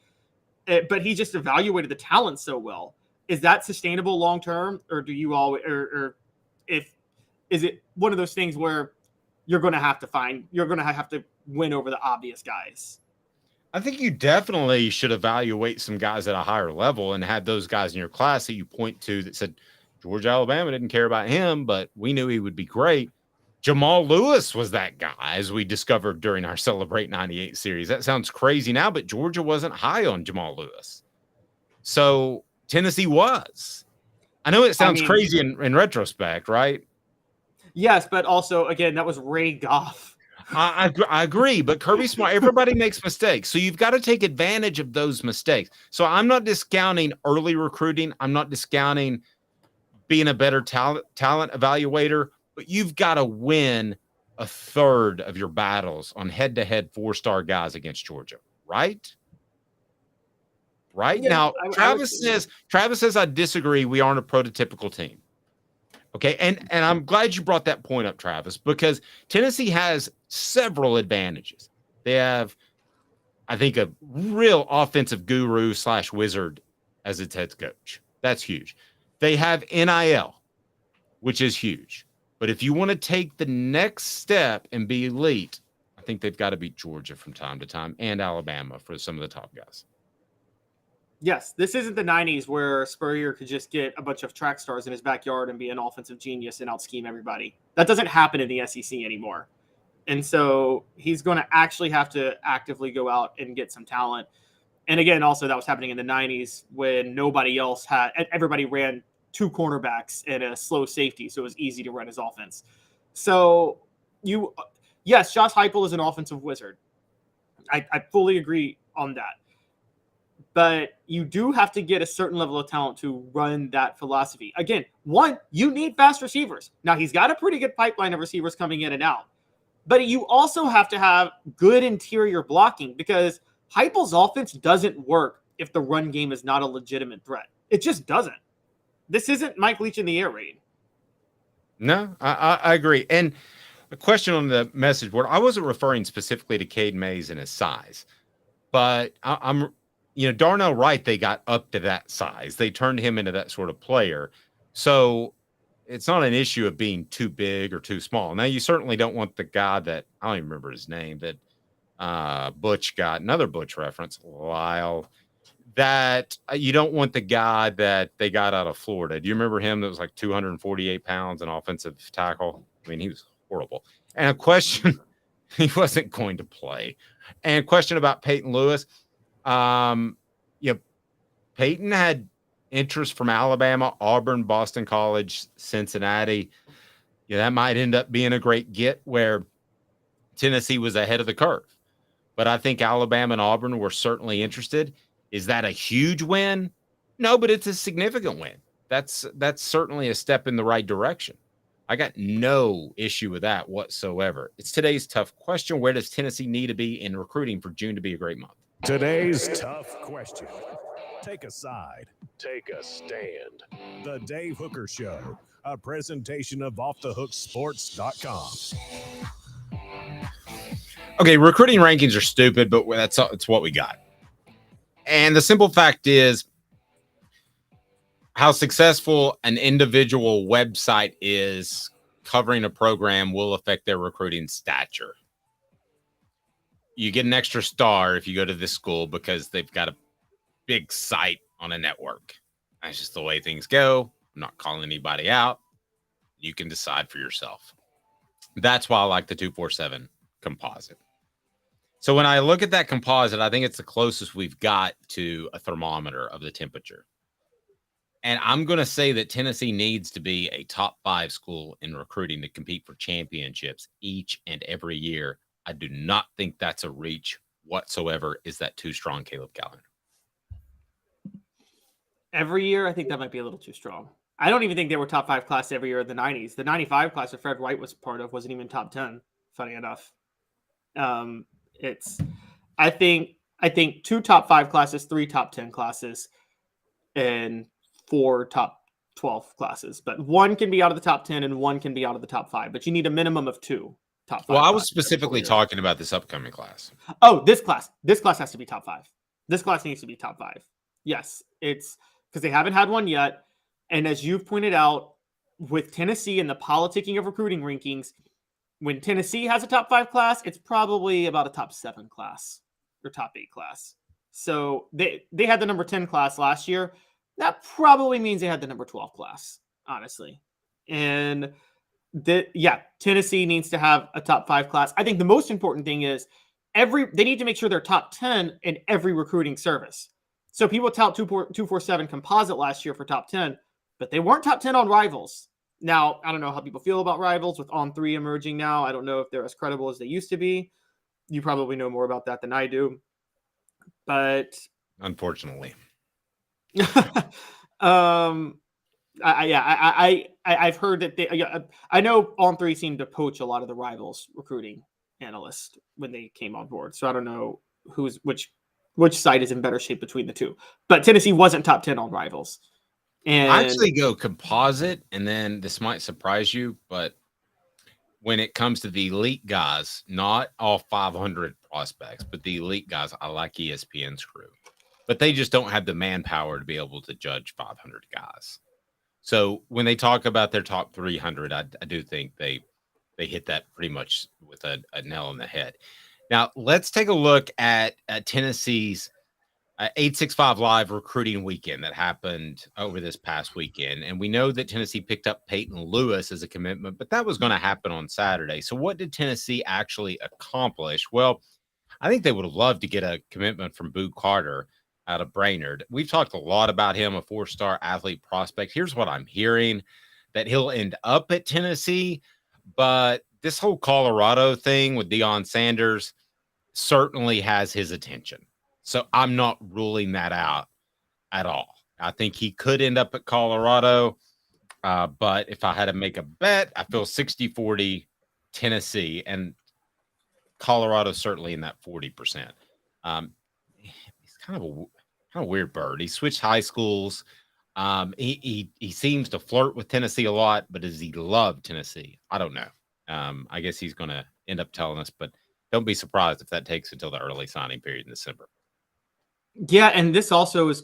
but he just evaluated the talent so well. Is that sustainable long term, or do you all, or is it one of those things where you're going to have to win over the obvious guys? I think you definitely should evaluate some guys at a higher level and have those guys in your class that you point to that said, Georgia, Alabama didn't care about him, but we knew he would be great. Jamal Lewis was that guy, as we discovered during our Celebrate 98 series. That sounds crazy now, but Georgia wasn't high on Jamal Lewis. So Tennessee was. I know it sounds crazy in retrospect, right? Yes, but also, again, that was Ray Goff. I agree, but Kirby Smart, everybody makes mistakes. So you've got to take advantage of those mistakes. So I'm not discounting early recruiting. I'm not discounting being a better talent evaluator, but you've got to win a third of your battles on head-to-head 4-star guys against Georgia, right? Right? Yeah, now, Travis says, I disagree. We aren't a prototypical team. Okay, and I'm glad you brought that point up, Travis, because Tennessee has several advantages. They have, I think, a real offensive guru / wizard as its head coach. That's huge. They have NIL, which is huge. But if you want to take the next step and be elite, I think they've got to beat Georgia from time to time and Alabama for some of the top guys. Yes, this isn't the 90s where Spurrier could just get a bunch of track stars in his backyard and be an offensive genius and out-scheme everybody. That doesn't happen in the SEC anymore. And so he's going to actually have to actively go out and get some talent. And again, also that was happening in the 90s when nobody else had – everybody ran 2 cornerbacks and a slow safety, so it was easy to run his offense. So yes, Josh Heupel is an offensive wizard. I fully agree on that. But you do have to get a certain level of talent to run that philosophy. Again, one, you need fast receivers. Now, he's got a pretty good pipeline of receivers coming in and out. But you also have to have good interior blocking because Heupel's offense doesn't work if the run game is not a legitimate threat. It just doesn't. This isn't Mike Leach in the air raid. No, I agree. And a question on the message board, I wasn't referring specifically to Cade Mays and his size. But I'm Darnell Wright, they got up to that size. They turned him into that sort of player. So it's not an issue of being too big or too small. Now, you certainly don't want the guy that, I don't even remember his name, that Butch got, another Butch reference, Lyle, that you don't want the guy that they got out of Florida. Do you remember him that was like 248 pounds, an offensive tackle? I mean, he was horrible. And a question, he wasn't going to play. And a question about Peyton Lewis. Peyton had interest from Alabama, Auburn, Boston College, Cincinnati. That might end up being a great get where Tennessee was ahead of the curve. But I think Alabama and Auburn were certainly interested. Is that a huge win? No, but it's a significant win. That's certainly a step in the right direction. I got no issue with that whatsoever. It's today's tough question. Where does Tennessee need to be in recruiting for June to be a great month? Today's tough question. Take a side. Take a stand. The Dave Hooker Show, a presentation of offthehooksports.com. Okay, recruiting rankings are stupid, but it's what we got. And the simple fact is how successful an individual website is covering a program will affect their recruiting stature. You get an extra star if you go to this school because they've got a big site on a network. That's just the way things go. I'm not calling anybody out. You can decide for yourself. That's why I like the 247 composite. So when I look at that composite, I think it's the closest we've got to a thermometer of the temperature. And I'm going to say that Tennessee needs to be a top 5 school in recruiting to compete for championships each and every year. I do not think that's a reach whatsoever. Is that too strong, Caleb Calhoun? Every year, I think that might be a little too strong. I don't even think they were top 5 class every year in the 90s. The 95 class that Fred White was part of wasn't even top 10, funny enough. I think 2 top 5 classes, 3 top 10 classes, and 4 top 12 classes. But 1 can be out of the top 10 and 1 can be out of the top 5. But you need a minimum of 2 top 5. Well, I was specifically talking about this upcoming class. Oh, this class. This class has to be top 5. This class needs to be top 5. Yes, it's because they haven't had one yet. And as you've pointed out, with Tennessee and the politicking of recruiting rankings, when Tennessee has a top 5 class, it's probably about a top 7 class or top 8 class. So they had the number 10 class last year. That probably means they had the number 12 class, honestly. And Tennessee needs to have a top 5 class. I think the most important thing is they need to make sure they're top 10 in every recruiting service. So people tout 247 composite last year for top 10, but they weren't top 10 on Rivals. Now, I don't know how people feel about Rivals with On3 emerging now. I don't know if they're as credible as they used to be. You probably know more about that than I do. But unfortunately. I've heard that I know On3 seemed to poach a lot of the Rivals recruiting analysts when they came on board. So I don't know which side is in better shape between the two. But Tennessee wasn't top 10 on Rivals. And I actually go composite, and then this might surprise you, but when it comes to the elite guys, not all 500 prospects, but the elite guys, I like ESPN's crew. But they just don't have the manpower to be able to judge 500 guys. So when they talk about their top 300, I do think they hit that pretty much with a nail on the head. Now, let's take a look at Tennessee's 865 Live recruiting weekend that happened over this past weekend. And we know that Tennessee picked up Peyton Lewis as a commitment, but that was going to happen on Saturday. So what did Tennessee actually accomplish? Well, I think they would have loved to get a commitment from Boo Carter out of Brainerd. We've talked a lot about him, a 4-star athlete prospect. Here's what I'm hearing, that he'll end up at Tennessee, but this whole Colorado thing with Deion Sanders certainly has his attention. So I'm not ruling that out at all. I think he could end up at Colorado, but if I had to make a bet, I feel 60-40 Tennessee, and Colorado certainly in that 40%. He's kind of a weird bird. He switched high schools. He seems to flirt with Tennessee a lot, but does he love Tennessee? I don't know. I guess he's going to end up telling us, but don't be surprised if that takes until the early signing period in December. Yeah, and this also is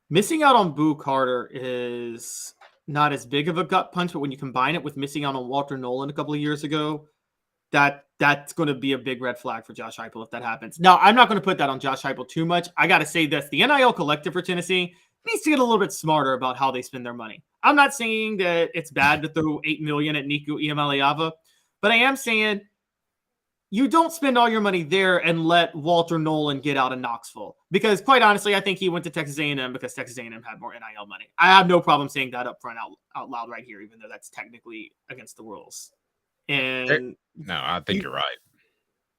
missing out on Boo Carter is not as big of a gut punch, but when you combine it with missing out on Walter Nolan a couple of years ago, that's going to be a big red flag for Josh Heupel if that happens. Now, I'm not going to put that on Josh Heupel too much. I got to say this. The NIL collective for Tennessee needs to get a little bit smarter about how they spend their money. I'm not saying that it's bad to throw $8 million at Nico Iamaleava, but I am saying you don't spend all your money there and let Walter Nolan get out of Knoxville. Because quite honestly, I think he went to Texas A&M because Texas A&M had more NIL money. I have no problem saying that up front out loud right here, even though that's technically against the rules. And no, I think you're right.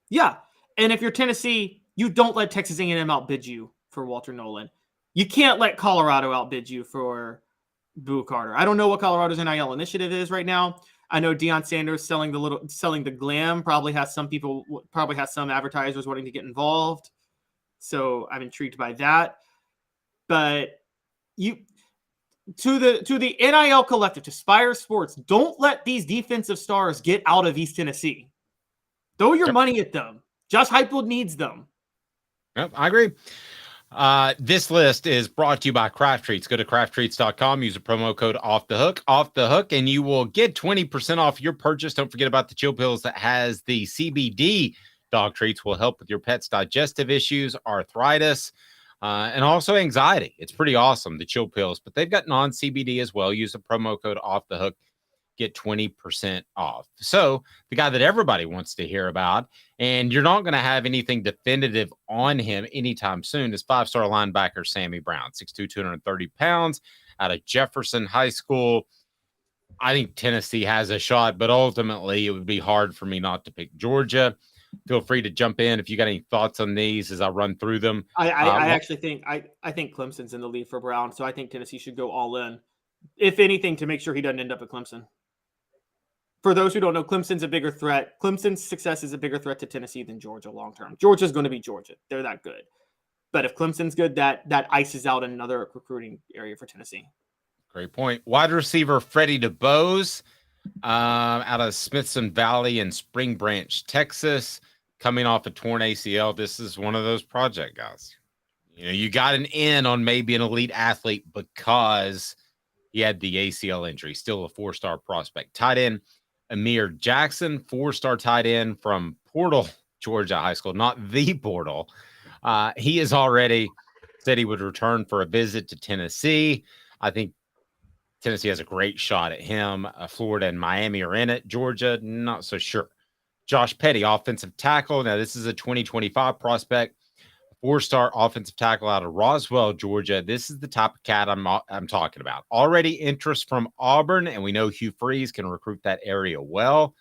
Yeah. And if you're Tennessee, you don't let Texas A&M outbid you for Walter Nolan. You can't let Colorado outbid you for Boo Carter. I don't know what Colorado's NIL initiative is right now. I know Deion Sanders selling the glam probably has some advertisers wanting to get involved. So I'm intrigued by that. But to the NIL collective, to Spire Sports, don't let these defensive stars get out of East Tennessee. Throw your money at them. Josh Heupel needs them. Yep, I agree. This list is brought to you by Craft Treats. Go to crafttreats.com, use the promo code off the hook, and you will get 20% off your purchase. Don't forget about the Chill Pills that has the CBD dog treats, will help with your pet's digestive issues, arthritis, and also anxiety. It's pretty awesome, the Chill Pills, but they've got non-CBD as well. Use the promo code off the hook. get 20% off. So the guy that everybody wants to hear about, and you're not going to have anything definitive on him anytime soon, is 5-star linebacker Sammy Brown, 6'2", 230 pounds, out of Jefferson High School. I think Tennessee has a shot, but ultimately it would be hard for me not to pick Georgia. Feel free to jump in if you got any thoughts on these as I run through them. I actually think I think Clemson's in the lead for Brown, so I think Tennessee should go all in, if anything, to make sure he doesn't end up at Clemson. For those who don't know, Clemson's a bigger threat. Clemson's success is a bigger threat to Tennessee than Georgia long term. Georgia's going to be Georgia; they're that good. But if Clemson's good, that ices out another recruiting area for Tennessee. Great point. Wide receiver Freddie DeBose, out of Smithson Valley in Spring Branch, Texas, coming off a torn ACL. This is one of those project guys. You know, you got an in on maybe an elite athlete because he had the ACL injury. Still a 4-star prospect. Tight end Amir Jackson, 4-star tight end from Portal, Georgia High School, not the Portal. He has already said he would return for a visit to Tennessee. I think Tennessee has a great shot at him. Florida and Miami are in it. Georgia, not so sure. Josh Petty, offensive tackle. Now, this is a 2025 prospect, 4-star offensive tackle out of Roswell, Georgia. This is the type of cat I'm talking about. Already interest from Auburn, and we know Hugh Freeze can recruit that area well.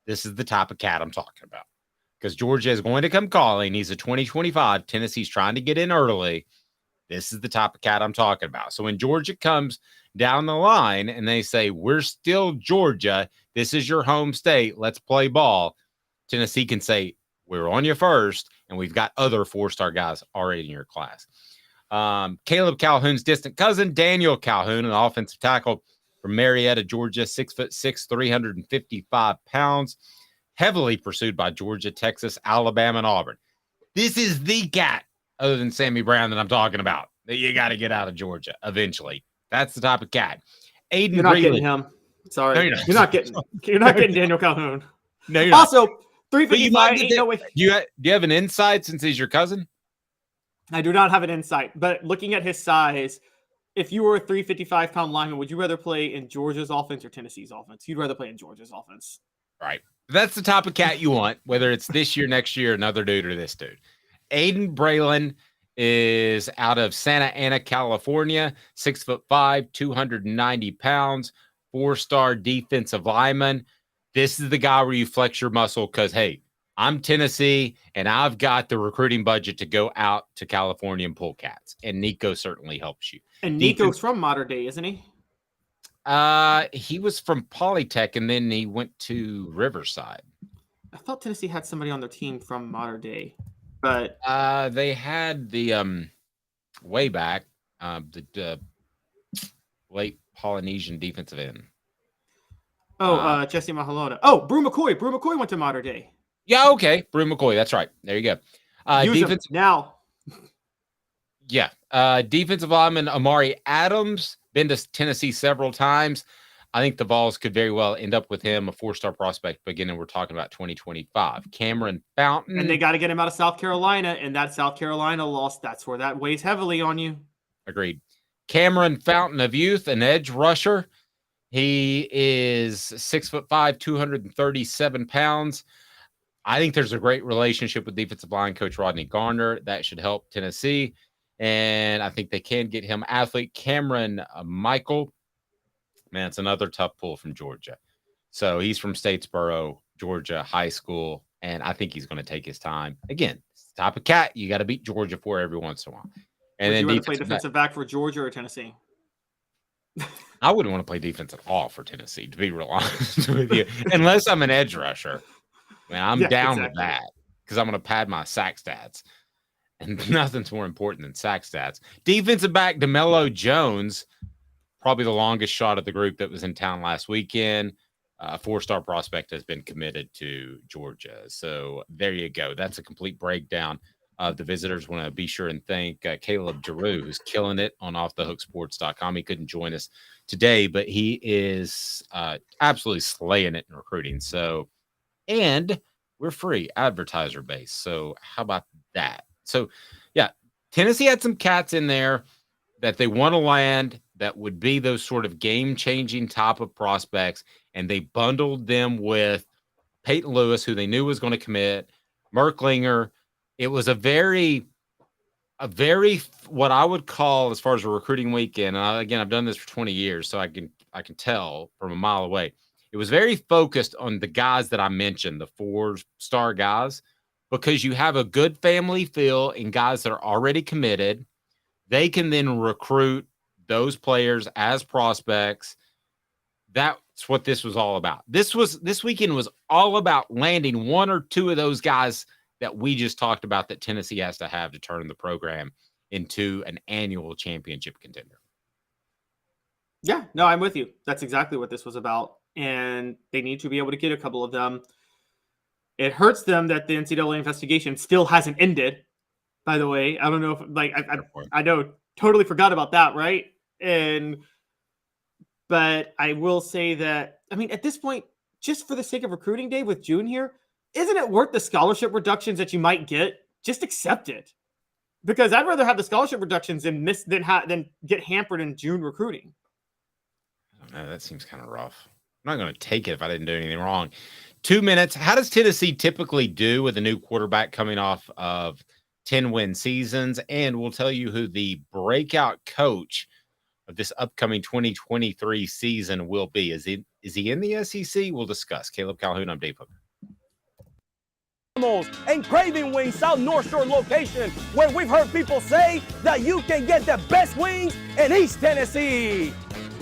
This is the type of cat I'm talking about because Georgia is going to come calling. He's a 2025. Tennessee's trying to get in early. This is the type of cat I'm talking about. So when Georgia comes down the line and they say, we're still Georgia, this is your home state, let's play ball, Tennessee can say, we're on you first, and we've got other 4-star guys already in your class. Caleb Calhoun's distant cousin, Daniel Calhoun, an offensive tackle from Marietta, Georgia, 6'6", 355 pounds, heavily pursued by Georgia, Texas, Alabama, and Auburn. This is the cat, other than Sammy Brown, that I'm talking about, that you got to get out of Georgia eventually. That's the type of cat. Aiden You're not Greeley. getting him. Sorry. No, you're not getting Daniel Calhoun. No, you're also, not. 355. Do you have an insight since he's your cousin? I do not have an insight, but looking at his size, if you were a 355-pound lineman, would you rather play in Georgia's offense or Tennessee's offense? You'd rather play in Georgia's offense. Right. That's the type of cat you want, whether it's this year, next year, another dude, or this dude. Aiden Braylon is out of Santa Ana, California, 6'5", 290 pounds, 4-star defensive lineman. This is the guy where you flex your muscle because, hey, I'm Tennessee, and I've got the recruiting budget to go out to California and pull cats. And Nico certainly helps you. And Nico's from Mater Dei, isn't he? He was from Polytech, and then he went to Riverside. I thought Tennessee had somebody on their team from Mater Dei, but they had the way back the late Polynesian defensive end. Jesse Mahalona. Oh, Brew McCoy. Brew McCoy went to Mater Dei. Yeah, okay. Brew McCoy. That's right. There you go. Defensive now. Yeah. Defensive lineman Amari Adams, been to Tennessee several times. I think the Vols could very well end up with him, a 4-star prospect, beginning. We're talking about 2025. Cameron Fountain. And they got to get him out of South Carolina, and that South Carolina loss, that's where that weighs heavily on you. Agreed. Cameron Fountain of Youth, an edge rusher. He is 6'5", 237 pounds. I think there's a great relationship with defensive line coach Rodney Garner. That should help Tennessee. And I think they can get him. Athlete Cameron Michael. Man, it's another tough pull from Georgia. So he's from Statesboro, Georgia High School. And I think he's going to take his time. Again, it's the type of cat you got to beat Georgia for every once in a while. And Would then you want to play defensive back for Georgia or Tennessee? I wouldn't want to play defense at all for Tennessee, to be real honest with you, unless I'm an edge rusher. Man, I'm down with that because I'm going to pad my sack stats. And nothing's more important than sack stats. Defensive back DeMello Jones, probably the longest shot of the group that was in town last weekend. A 4-star prospect has been committed to Georgia. So there you go. That's a complete breakdown of the visitors. Want to be sure and thank Caleb Giroux, who's killing it on offthehooksports.com. He couldn't join us today, but he is absolutely slaying it in recruiting. So, and we're free, advertiser base. So how about that? So, yeah, Tennessee had some cats in there that they want to land that would be those sort of game-changing type of prospects. and they bundled them with Peyton Lewis, who they knew was going to commit, Merklinger. It was a very what I would call, as far as a recruiting weekend. And again, I've done this for 20 years, so I can tell from a mile away. It was very focused on the guys that I mentioned, the 4-star guys, because you have a good family feel in guys that are already committed. They can then recruit those players as prospects. That's what this was all about. This weekend was all about landing one or two of those guys that we just talked about that Tennessee has to have to turn the program into an annual championship contender. Yeah, no, I'm with you. That's exactly what this was about. And they need to be able to get a couple of them. It hurts them that the NCAA investigation still hasn't ended, by the way. I don't know if, I know, totally forgot about that, right? But I will say that, I mean, at this point, just for the sake of recruiting day with June here, isn't it worth the scholarship reductions that you might get? Just accept it. Because I'd rather have the scholarship reductions than get hampered in June recruiting. I don't know. That seems kind of rough. I'm not going to take it if I didn't do anything wrong. 2 minutes. How does Tennessee typically do with a new quarterback coming off of 10-win seasons? And we'll tell you who the breakout coach of this upcoming 2023 season will be. Is he in the SEC? We'll discuss. Caleb Calhoun, I'm Dave Hooker. And Craving Wings South North Shore location, where we've heard people say that you can get the best wings in East Tennessee.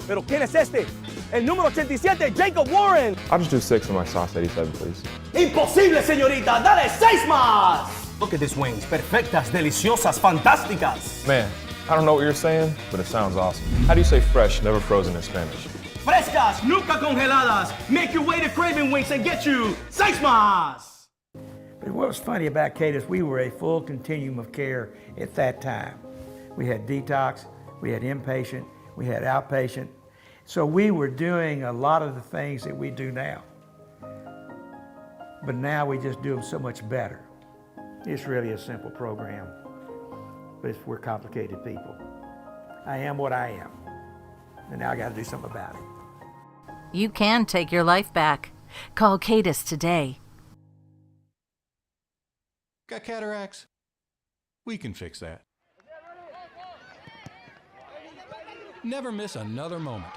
Pero ¿quién es este? El número 87, Jacob Warren. I'll just do 6 on my sauce 87, please. Imposible, señorita. Dale 6 más. Look at these wings. Perfectas, deliciosas, fantásticas. Man, I don't know what you're saying, but it sounds awesome. How do you say fresh, never frozen in Spanish? Frescas, nunca congeladas. Make your way to Craving Wings and get you 6 más. But what was funny about Kate is we were a full continuum of care at that time. We had detox, we had inpatient, we had outpatient. So we were doing a lot of the things that we do now. But now we just do them so much better. It's really a simple program, but we're complicated people. I am what I am, and now I got to do something about it. You can take your life back. Call Cadis today. Got cataracts? We can fix that. Never miss another moment.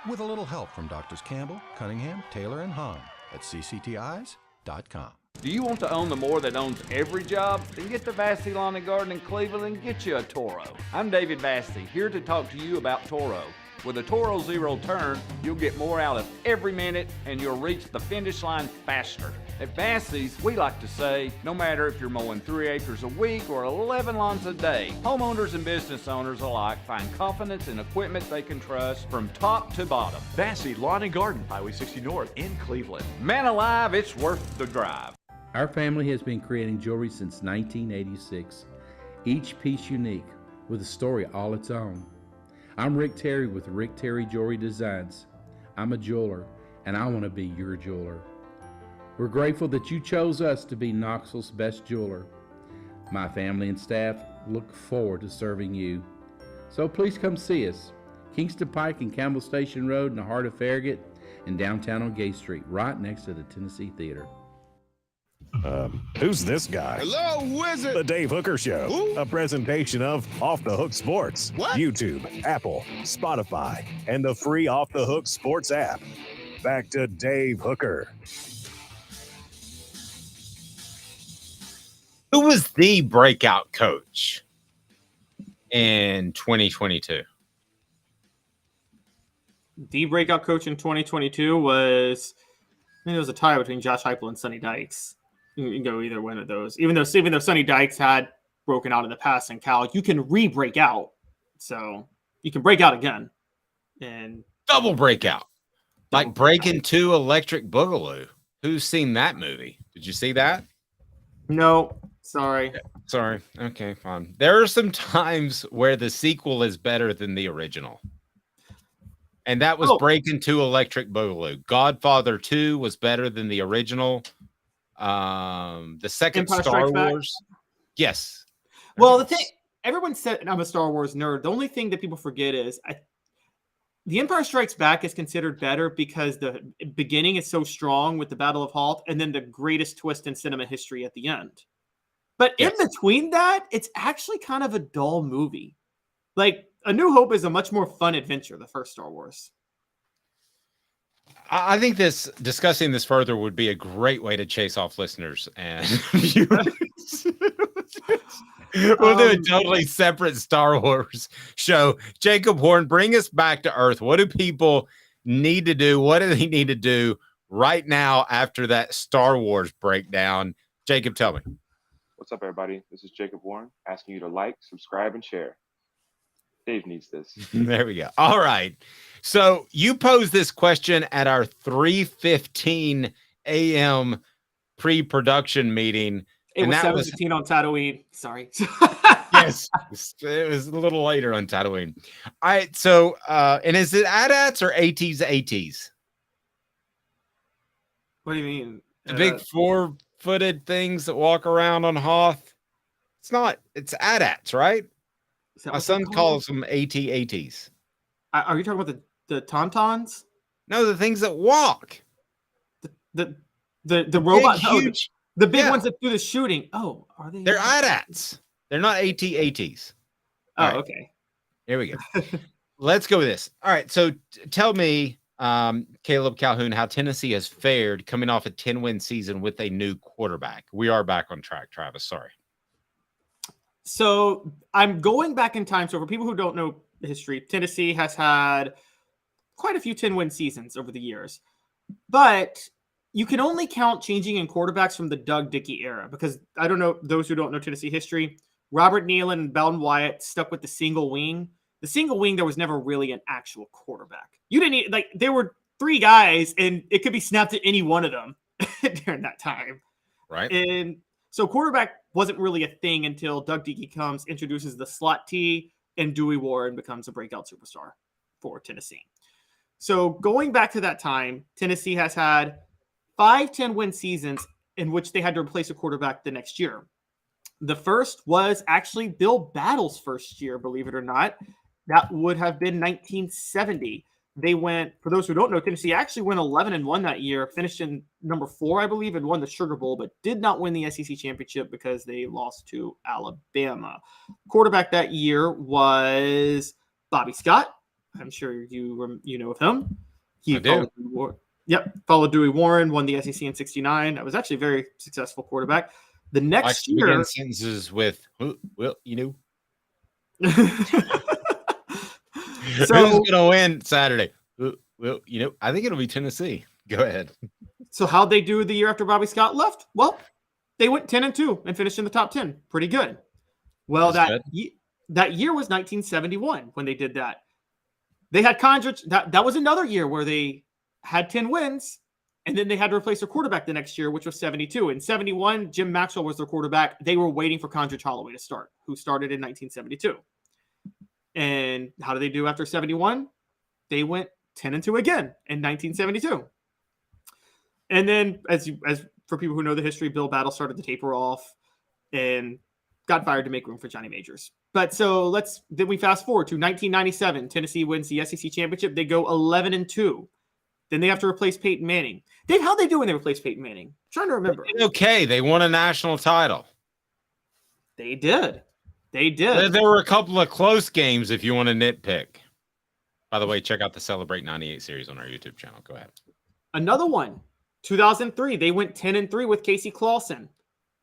With a little help from Doctors Campbell, Cunningham, Taylor, and Hahn at cctis.com. Do you want to own the more that owns every job? Then get to Vassey Lawn and Garden in Cleveland and get you a Toro. I'm David Vassey, here to talk to you about Toro. With a Toro Zero Turn, you'll get more out of every minute and you'll reach the finish line faster. At Vassey's, we like to say, no matter if you're mowing 3 acres a week or 11 lawns a day, homeowners and business owners alike find confidence in equipment they can trust from top to bottom. Vassey Lawn and Garden, Highway 60 North in Cleveland. Man alive, it's worth the drive. Our family has been creating jewelry since 1986, each piece unique with a story all its own. I'm Rick Terry with Rick Terry Jewelry Designs. I'm a jeweler, and I want to be your jeweler. We're grateful that you chose us to be Knoxville's best jeweler. My family and staff look forward to serving you. So please come see us. Kingston Pike and Campbell Station Road in the heart of Farragut and downtown on Gay Street, right next to the Tennessee Theater. Who's this guy? Hello, wizard. The Dave Hooker Show, Who? a presentation of Off the Hook Sports, What? YouTube, Apple, Spotify, and the free Off the Hook Sports app. Back to Dave Hooker. Who was the breakout coach in 2022? The breakout coach in 2022 was, I mean, it was a tie between Josh Heupel and Sonny Dykes. You can go either one of those. Even though Sonny Dykes had broken out in the past in Cal, you can re-break out. So you can break out again. And double breakout. Like Breaking 2 Electric Boogaloo. Who's seen that movie? Did you see that? No, sorry. Yeah, sorry. Okay, fine. There are some times where the sequel is better than the original. And that was Breaking 2 Electric Boogaloo. Godfather 2 was better than the original. The second Empire Star Strikes Back? Wars. Yes. Well, the thing, everyone said I'm a Star Wars nerd. The only thing that people forget is The Empire Strikes Back is considered better because the beginning is so strong with the Battle of Hoth, and then the greatest twist in cinema history at the end. But in between that, it's actually kind of a dull movie. Like, A New Hope is a much more fun adventure, the first Star Wars. I think discussing this further would be a great way to chase off listeners and viewers. We'll do a totally separate Star Wars show. Jacob Horn, bring us back to earth. What do people need to do? What do they need to do right now after that Star Wars breakdown? Jacob, tell me. What's up, everybody? This is Jacob Warren asking you to like, subscribe, and share. Dave needs this. There we go. All right. So you posed this question at our 3:15 a.m. pre-production meeting. It was 7:15 on Tatooine. Sorry. Yes, it was a little later on Tatooine. All right. So, and is it AT-ATs or ATs? What do you mean? The big 4-footed things that walk around on Hoth? It's not. It's AT-ATs, right? My son calls them AT-ATs. Are you talking about the Tauntauns? No, the things that walk. The robot. Huge. The big ones that do the shooting. Oh, are they? They're AT-ATs. They're not AT-ATs. Oh, right. okay. Here we go. Let's go with this. All right. So tell me, Caleb Calhoun, how Tennessee has fared coming off a 10-win season with a new quarterback. We are back on track, Travis. Sorry. So I'm going back in time. So for people who don't know the history, Tennessee has had quite a few 10-win seasons over the years. But you can only count changing in quarterbacks from the Doug Dickey era because I don't know, those who don't know Tennessee history, Robert Nealon and Belton Wyatt stuck with the single wing. The single wing, there was never really an actual quarterback. You didn't need, like, there were 3 guys and it could be snapped to any one of them during that time. Right. And so quarterback wasn't really a thing until Doug Dickey comes, introduces the slot T, and Dewey Warren becomes a breakout superstar for Tennessee. So going back to that time, Tennessee has had 5 10-win seasons in which they had to replace a quarterback the next year. The first was actually Bill Battle's first year, believe it or not. That would have been 1970. They went, for those who don't know, Tennessee actually went 11-1 that year, finished in number 4, I believe, and won the Sugar Bowl, but did not win the SEC championship because they lost to Alabama. Quarterback that year was Bobby Scott. I'm sure you know of him. I do. Followed Dewey Warren, won the SEC in 69. That was actually a very successful quarterback. The next year, begin sentences with, well, you know. So, who's gonna win Saturday? Well, you know, I think it'll be Tennessee. Go ahead. So how'd they do the year after Bobby Scott left? Well, they went 10-2 and finished in the top 10. Pretty good. Well, that year was 1971 when they did that. They had Condrich. That was another year where they had 10 wins, and then they had to replace their quarterback the next year, which was 72. In 71, Jim Maxwell was their quarterback. They were waiting for Condrich Holloway to start, who started in 1972. And how did they do after 71? They went 10-2 again in 1972. And then, as for people who know the history, Bill Battle started to taper off and got fired to make room for Johnny Majors. But so then we fast forward to 1997. Tennessee wins the SEC championship. They go 11-2. Then they have to replace Peyton Manning. Dave, how'd they do when they replaced Peyton Manning? I'm trying to remember. Okay, they won a national title. They did. They did. There were a couple of close games if you want to nitpick. By the way, check out the Celebrate 98 series on our YouTube channel. Go ahead. Another one. 2003, they went 10-3 with Casey Clausen.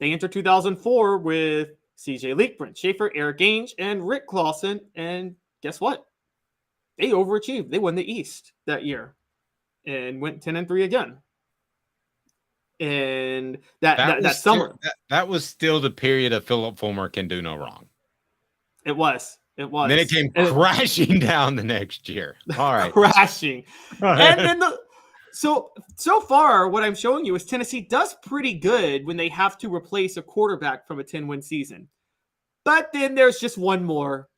They entered 2004 with CJ Leak, Brent Schaefer, Eric Ainge, and Rick Clausen. And guess what? They overachieved. They won the East that year and went 10-3 again. And that summer. That was still the period of Philip Fulmer can do no wrong. It was. And then it came crashing down the next year. All right. Crashing. And then so far, what I'm showing you is Tennessee does pretty good when they have to replace a quarterback from a 10-win season. But then there's just one more.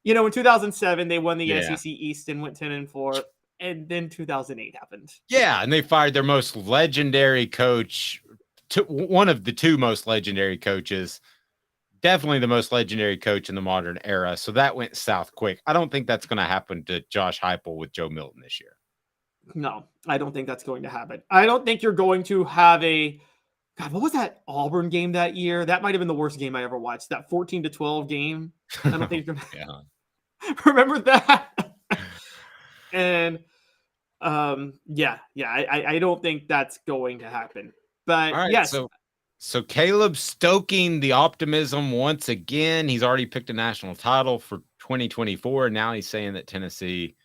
You know, in 2007, they won the SEC East and went 10-4. And then 2008 happened. Yeah, and they fired their most legendary coach, one of the 2 most legendary coaches, definitely the most legendary coach in the modern era. So that went south quick. I don't think that's going to happen to Josh Heupel with Joe Milton this year. No, I don't think that's going to happen. I don't think you're going to have a God. What was that Auburn game that year? That might have been the worst game I ever watched. That 14-12 game. I don't think you're gonna remember that. And I don't think that's going to happen. But All right, yes. So Caleb stoking the optimism once again. He's already picked a national title for 2024. And now he's saying that Tennessee,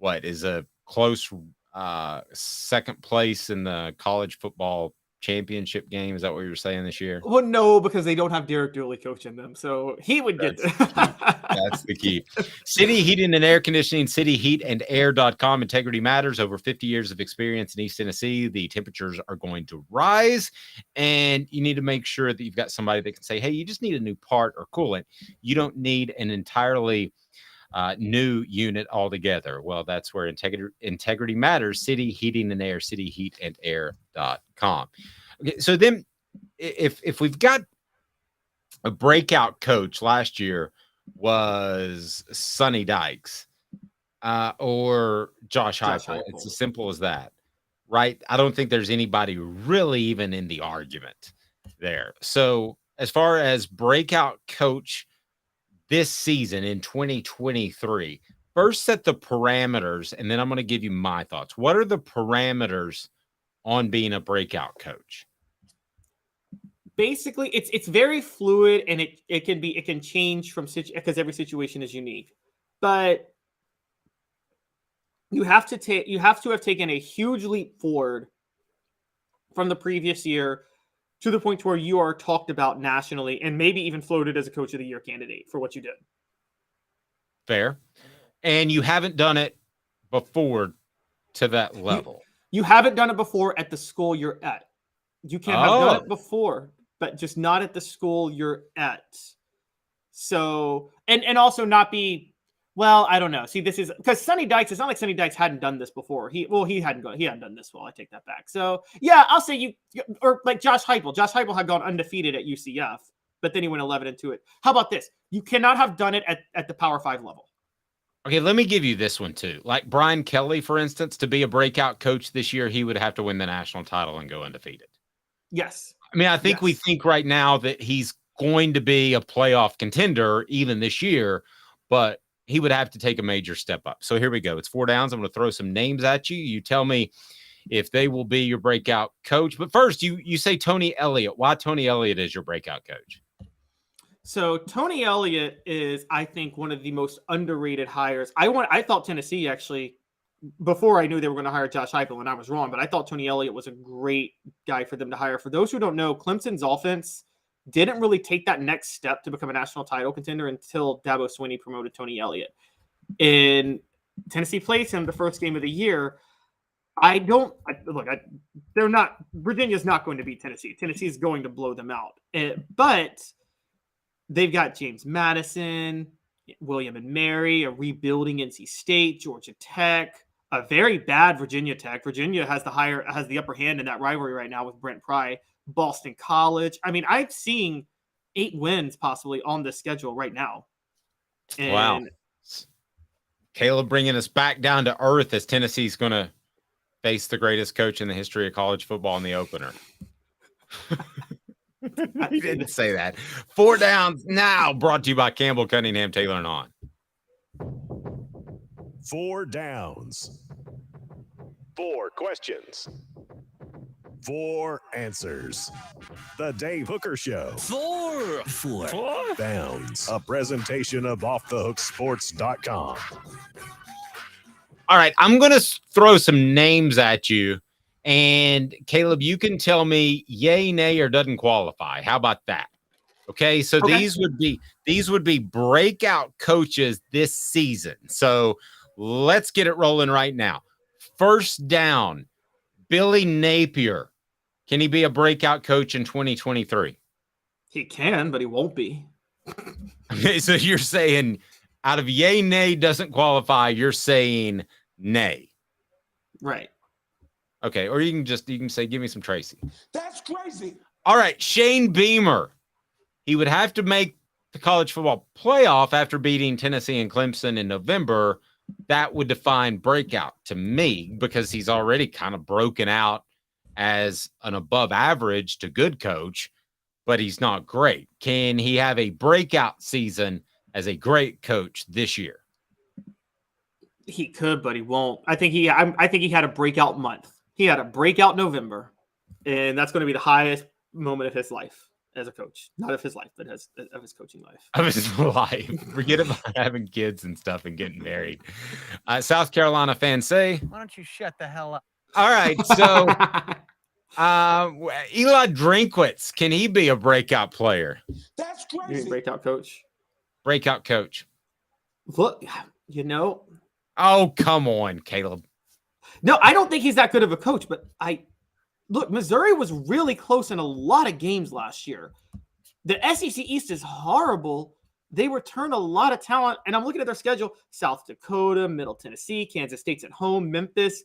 is a close second place in the college football championship game. Is that what you were saying this year? Well, no, because they don't have Derek Dooley coaching them. So he would get That's the key. City Heating and Air Conditioning, cityheatandair.com. Integrity matters. Over 50 years of experience in East Tennessee. The temperatures are going to rise, and you need to make sure that you've got somebody that can say, hey, you just need a new part or coolant. You don't need an entirely new unit altogether. Well, that's where integrity matters. City Heating and Air, cityheatandair.com. Okay, so then if we've got a breakout coach last year was Sonny Dykes or Josh Heupel. It's as simple as that, right? I don't think there's anybody really even in the argument there. So as far as breakout coach this season in 2023, first set the parameters, and then I'm going to give you my thoughts. What are the parameters on being a breakout coach? Basically, it's very fluid, and it can change from because every situation is unique. But you have to have taken a huge leap forward from the previous year to the point to where you are talked about nationally and maybe even floated as a coach of the year candidate for what you did. Fair. And you haven't done it before to that level. You haven't done it before at the school you're at. You can have done it before, but just not at the school you're at. So, and also not be, well, I don't know. See, this is because Sonny Dykes, it's not like Sonny Dykes hadn't done this before. He hadn't done this well. I take that back. So yeah, I'll say or like Josh Heupel. Josh Heupel had gone undefeated at UCF, but then he went 11-2 it. How about this? You cannot have done it at the Power 5 level. Okay, let me give you this one too. Like Brian Kelly, for instance, to be a breakout coach this year, he would have to win the national title and go undefeated. Yes. I mean, I think we think right now that he's going to be a playoff contender even this year, but he would have to take a major step up. So here we go. It's 4 downs. I'm going to throw some names at you. You tell me if they will be your breakout coach. But first, you say Tony Elliott. Why Tony Elliott is your breakout coach? So Tony Elliott is, I think, one of the most underrated hires. I thought Tennessee actually, before I knew they were going to hire Josh Heupel, and I was wrong, but I thought Tony Elliott was a great guy for them to hire. For those who don't know, Clemson's offense didn't really take that next step to become a national title contender until Dabo Swinney promoted Tony Elliott. And Tennessee plays him the first game of the year. Virginia's not going to beat Tennessee. Tennessee is going to blow them out. But they've got James Madison, William and Mary, a rebuilding NC State, Georgia Tech, a very bad Virginia Tech. Virginia has the upper hand in that rivalry right now with Brent Pry. Boston College. I mean, I've seen 8 wins possibly on the schedule right now. And wow. Caleb bringing us back down to earth as Tennessee's going to face the greatest coach in the history of college football in the opener. He didn't say that. 4 downs now, brought to you by Campbell, Cunningham, Taylor, and On. 4 downs. 4 questions. 4 answers. The Dave Hooker Show. 4 downs. A presentation of offthehooksports.com. All right, I'm going to throw some names at you. And Caleb, you can tell me yay, nay, or doesn't qualify. How about that? Okay, so these would be breakout coaches this season. So let's get it rolling right now. First down, Billy Napier. Can he be a breakout coach in 2023? He can, but he won't be. Okay, so you're saying out of yay, nay, doesn't qualify, you're saying nay. Right. Okay, or you can say, give me some Tracy. That's crazy. All right, Shane Beamer. He would have to make the college football playoff after beating Tennessee and Clemson in November, that would define breakout to me because he's already kind of broken out as an above average to good coach, but he's not great. Can he have a breakout season as a great coach this year? He could, but he won't. I think he had a breakout month. He had a breakout November, and that's going to be the highest moment of his life as a coach. Not of his life, but of his coaching life. Of his life. Forget about having kids and stuff and getting married. South Carolina fans say, why don't you shut the hell up? All right, so Eli Drinkwitz, can he be a breakout player? That's crazy. Breakout coach. Breakout coach. Look, Oh, come on, Caleb. No, I don't think he's that good of a coach, but look, Missouri was really close in a lot of games last year. The SEC East is horrible. They return a lot of talent, and I'm looking at their schedule. South Dakota, Middle Tennessee, Kansas State's at home, Memphis.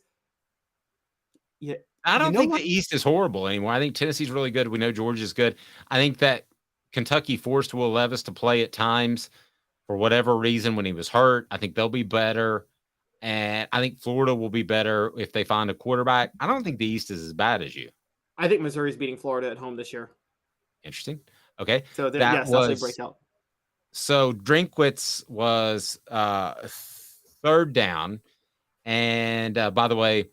Yeah, I don't think the East is horrible anymore. I think Tennessee's really good. We know Georgia's good. I think that Kentucky forced Will Levis to play at times for whatever reason when he was hurt. I think they'll be better. And I think Florida will be better if they find a quarterback. I don't think the East is as bad as you. I think Missouri's beating Florida at home this year. Interesting. Okay. So that's a breakout. So Drinkwitz was third down. And by the way,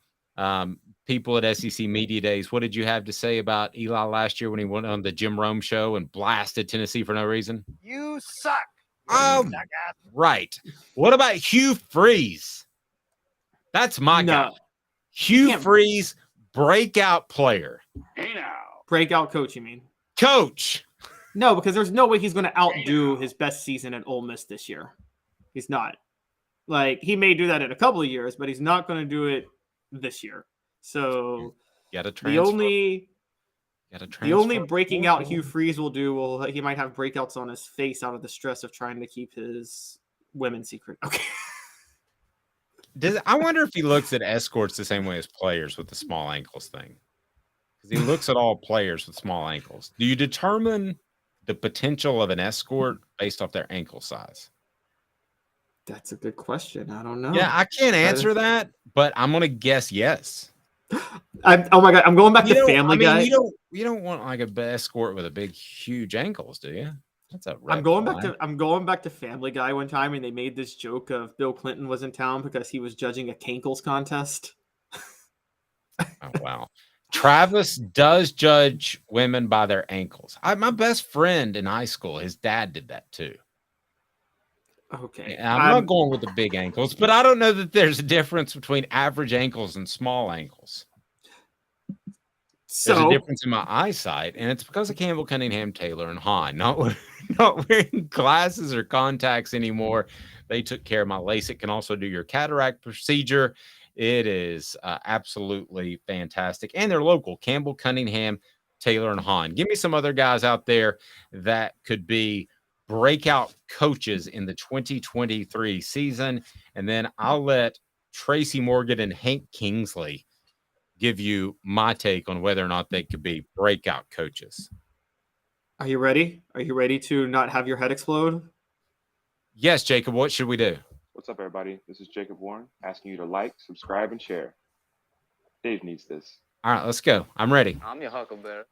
people at SEC Media Days, what did you have to say about Eli last year when he went on the Jim Rome show and blasted Tennessee for no reason? You suck. Right. What about Hugh Freeze? That's my guy. Hugh Freeze, breakout player. Hey now. Breakout coach, you mean? Coach. No, because there's no way he's going to outdo his best season at Ole Miss this year. He's not. Like, he may do that in a couple of years, but he's not going to do it this year. So the only breaking out Hugh Freeze will do, he might have breakouts on his face out of the stress of trying to keep his women's secret. Okay. I wonder if he looks at escorts the same way as players with the small ankles thing. Because he looks at all players with small ankles. Do you determine the potential of an escort based off their ankle size? That's a good question. I don't know. Yeah, I can't answer that, but I'm going to guess yes. Oh my God, I'm going back to Family Guy. You don't want like a escort with a big, huge ankles, do you? That's a I'm going back to Family Guy one time, and they made this joke of Bill Clinton was in town because he was judging a cankles contest. Oh wow. Travis does judge women by their ankles. My best friend in high school, his dad did that too. Okay. I'm not going with the big ankles, but I don't know that there's a difference between average ankles and small ankles. There's a difference in my eyesight, and it's because of Campbell, Cunningham, Taylor, and Hahn. Not wearing glasses or contacts anymore. They took care of my LASIK. Can also do your cataract procedure. It is absolutely fantastic. And they're local. Campbell, Cunningham, Taylor, and Hahn. Give me some other guys out there that could be breakout coaches in the 2023 season. And then I'll let Tracy Morgan and Hank Kingsley give you my take on whether or not they could be breakout coaches. Are you ready? Are you ready to not have your head explode? Yes, Jacob. What should we do? What's up, everybody? This is Jacob Warren asking you to like, subscribe, and share. Dave needs this. All right, let's go. I'm ready. I'm your Huckleberry.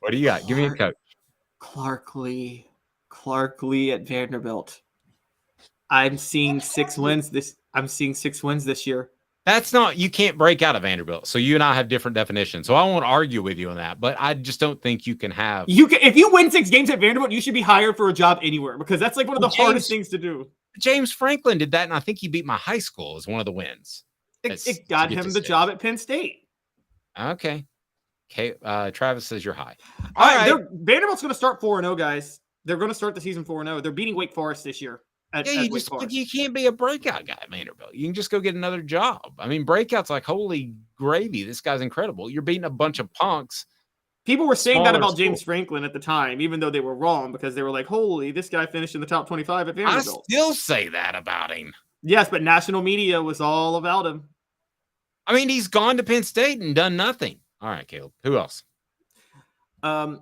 What do you got? Give me a coach. Clark Lee at Vanderbilt. I'm seeing 6 wins this year. That's not, you can't break out of Vanderbilt. So you and I have different definitions. So I won't argue with you on that, but I just don't think you can have. If you win 6 games at Vanderbilt, you should be hired for a job anywhere because that's like one of the hardest things to do. James Franklin did that, and I think he beat my high school as one of the wins. It got him the job at Penn State. Okay. Travis says you're high. All right. Vanderbilt's going to start 4-0, guys. They're going to start the season 4-0. They're beating Wake Forest this year. You can't be a breakout guy at Vanderbilt. You can just go get another job. I mean, breakout's like, holy gravy. This guy's incredible. You're beating a bunch of punks. People were saying that about James Franklin at the time, even though they were wrong because they were like, holy, this guy finished in the top 25 at Vanderbilt. I still say that about him. Yes, but national media was all about him. I mean, he's gone to Penn State and done nothing. All right, Caleb. Who else?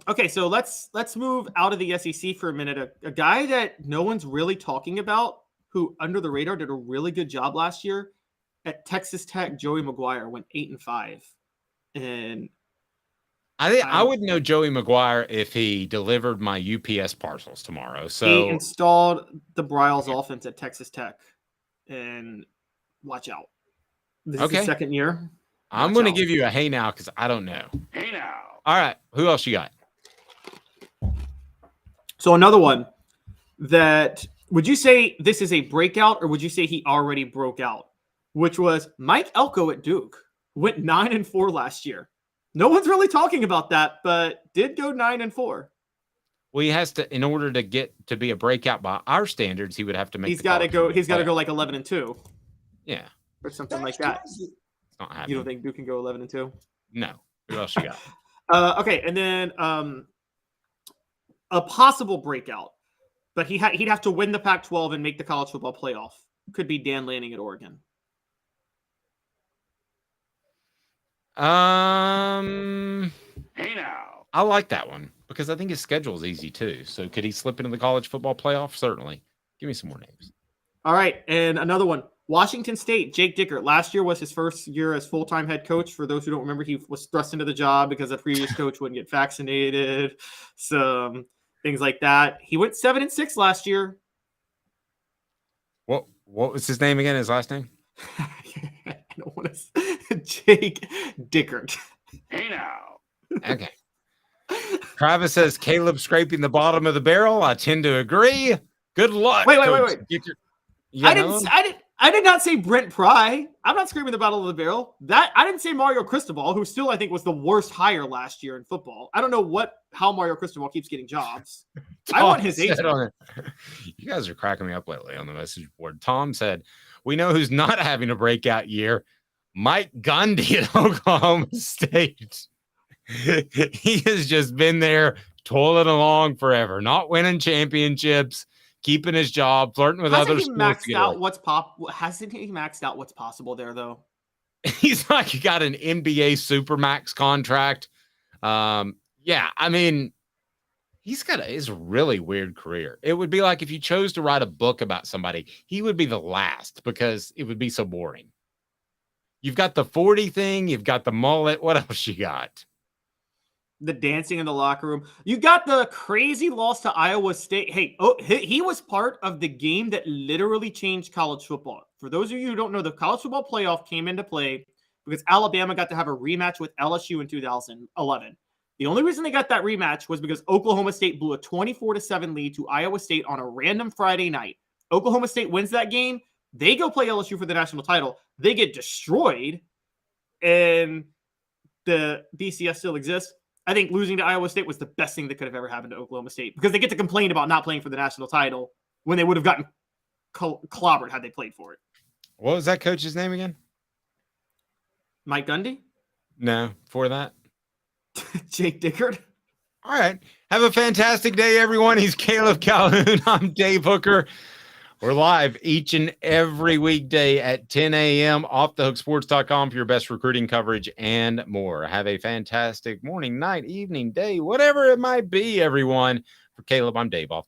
Okay, so let's move out of the SEC for a minute. A guy that no one's really talking about, who under the radar did a really good job last year at Texas Tech. Joey McGuire went 8-5, and I think I would know Joey McGuire if he delivered my UPS parcels tomorrow. So he installed the Bryles offense at Texas Tech, and watch out. This is the second year. I'm going to give you a hey now because I don't know. Hey now. All right. Who else you got? So another one that, would you say this is a breakout or would you say he already broke out? Which was Mike Elko at Duke. Went 9-4 last year. No one's really talking about that, but did go 9-4. Well, he has to, in order to get to be a breakout by our standards, he would have to make. He's got to go. He's got to go like 11-2. Yeah, or something like that. It's not happening. You don't think Duke can go 11-2? No. Who else you got? Okay, and then a possible breakout, but he'd have to win the Pac-12 and make the college football playoff. Could be Dan Lanning at Oregon. Hey now. I like that one because I think his schedule is easy too. So could he slip into the college football playoff? Certainly. Give me some more names. All right, and another one. Washington State, Jake Dickert. Last year was his first year as full-time head coach. For those who don't remember, he was thrust into the job because the previous coach wouldn't get vaccinated. Some things like that. He went 7-6 last year. What was his name again? His last name? I don't want to. Jake Dickert. Hey now. Okay. Travis says Caleb scraping the bottom of the barrel. I tend to agree. Good luck. Wait. Dickert. I did not say Brent Pry. I'm not screaming the bottom of the barrel. That I didn't say Mario Cristobal, who still I think was the worst hire last year in football. I don't know how Mario Cristobal keeps getting jobs. I want his agent. You guys are cracking me up lately on the message board. Tom said, "We know who's not having a breakout year. Mike Gundy at Oklahoma State. He has just been there toiling along forever, not winning championships." Keeping his job, flirting with other schools. Hasn't he maxed out what's possible there, though? He's like he got an NBA Supermax contract. Yeah, I mean, he's got his really weird career. It would be like if you chose to write a book about somebody, he would be the last because it would be so boring. You've got the 40 thing, you've got the mullet. What else you got? The dancing in the locker room. You got the crazy loss to Iowa State. Hey, he was part of the game that literally changed college football. For those of you who don't know, the college football playoff came into play because Alabama got to have a rematch with LSU in 2011. The only reason they got that rematch was because Oklahoma State blew a 24-7 lead to Iowa State on a random Friday night. Oklahoma State wins that game. They go play LSU for the national title. They get destroyed, and the BCS still exists. I think losing to Iowa State was the best thing that could have ever happened to Oklahoma State because they get to complain about not playing for the national title when they would have gotten clobbered had they played for it. What was that coach's name again? Mike Gundy? No, for that. Jake Dickert. All right. Have a fantastic day, everyone. He's Caleb Calhoun. I'm Dave Hooker. We're live each and every weekday at 10 a.m. offthehooksports.com for your best recruiting coverage and more. Have a fantastic morning, night, evening, day, whatever it might be, everyone. For Caleb, I'm Dave. Off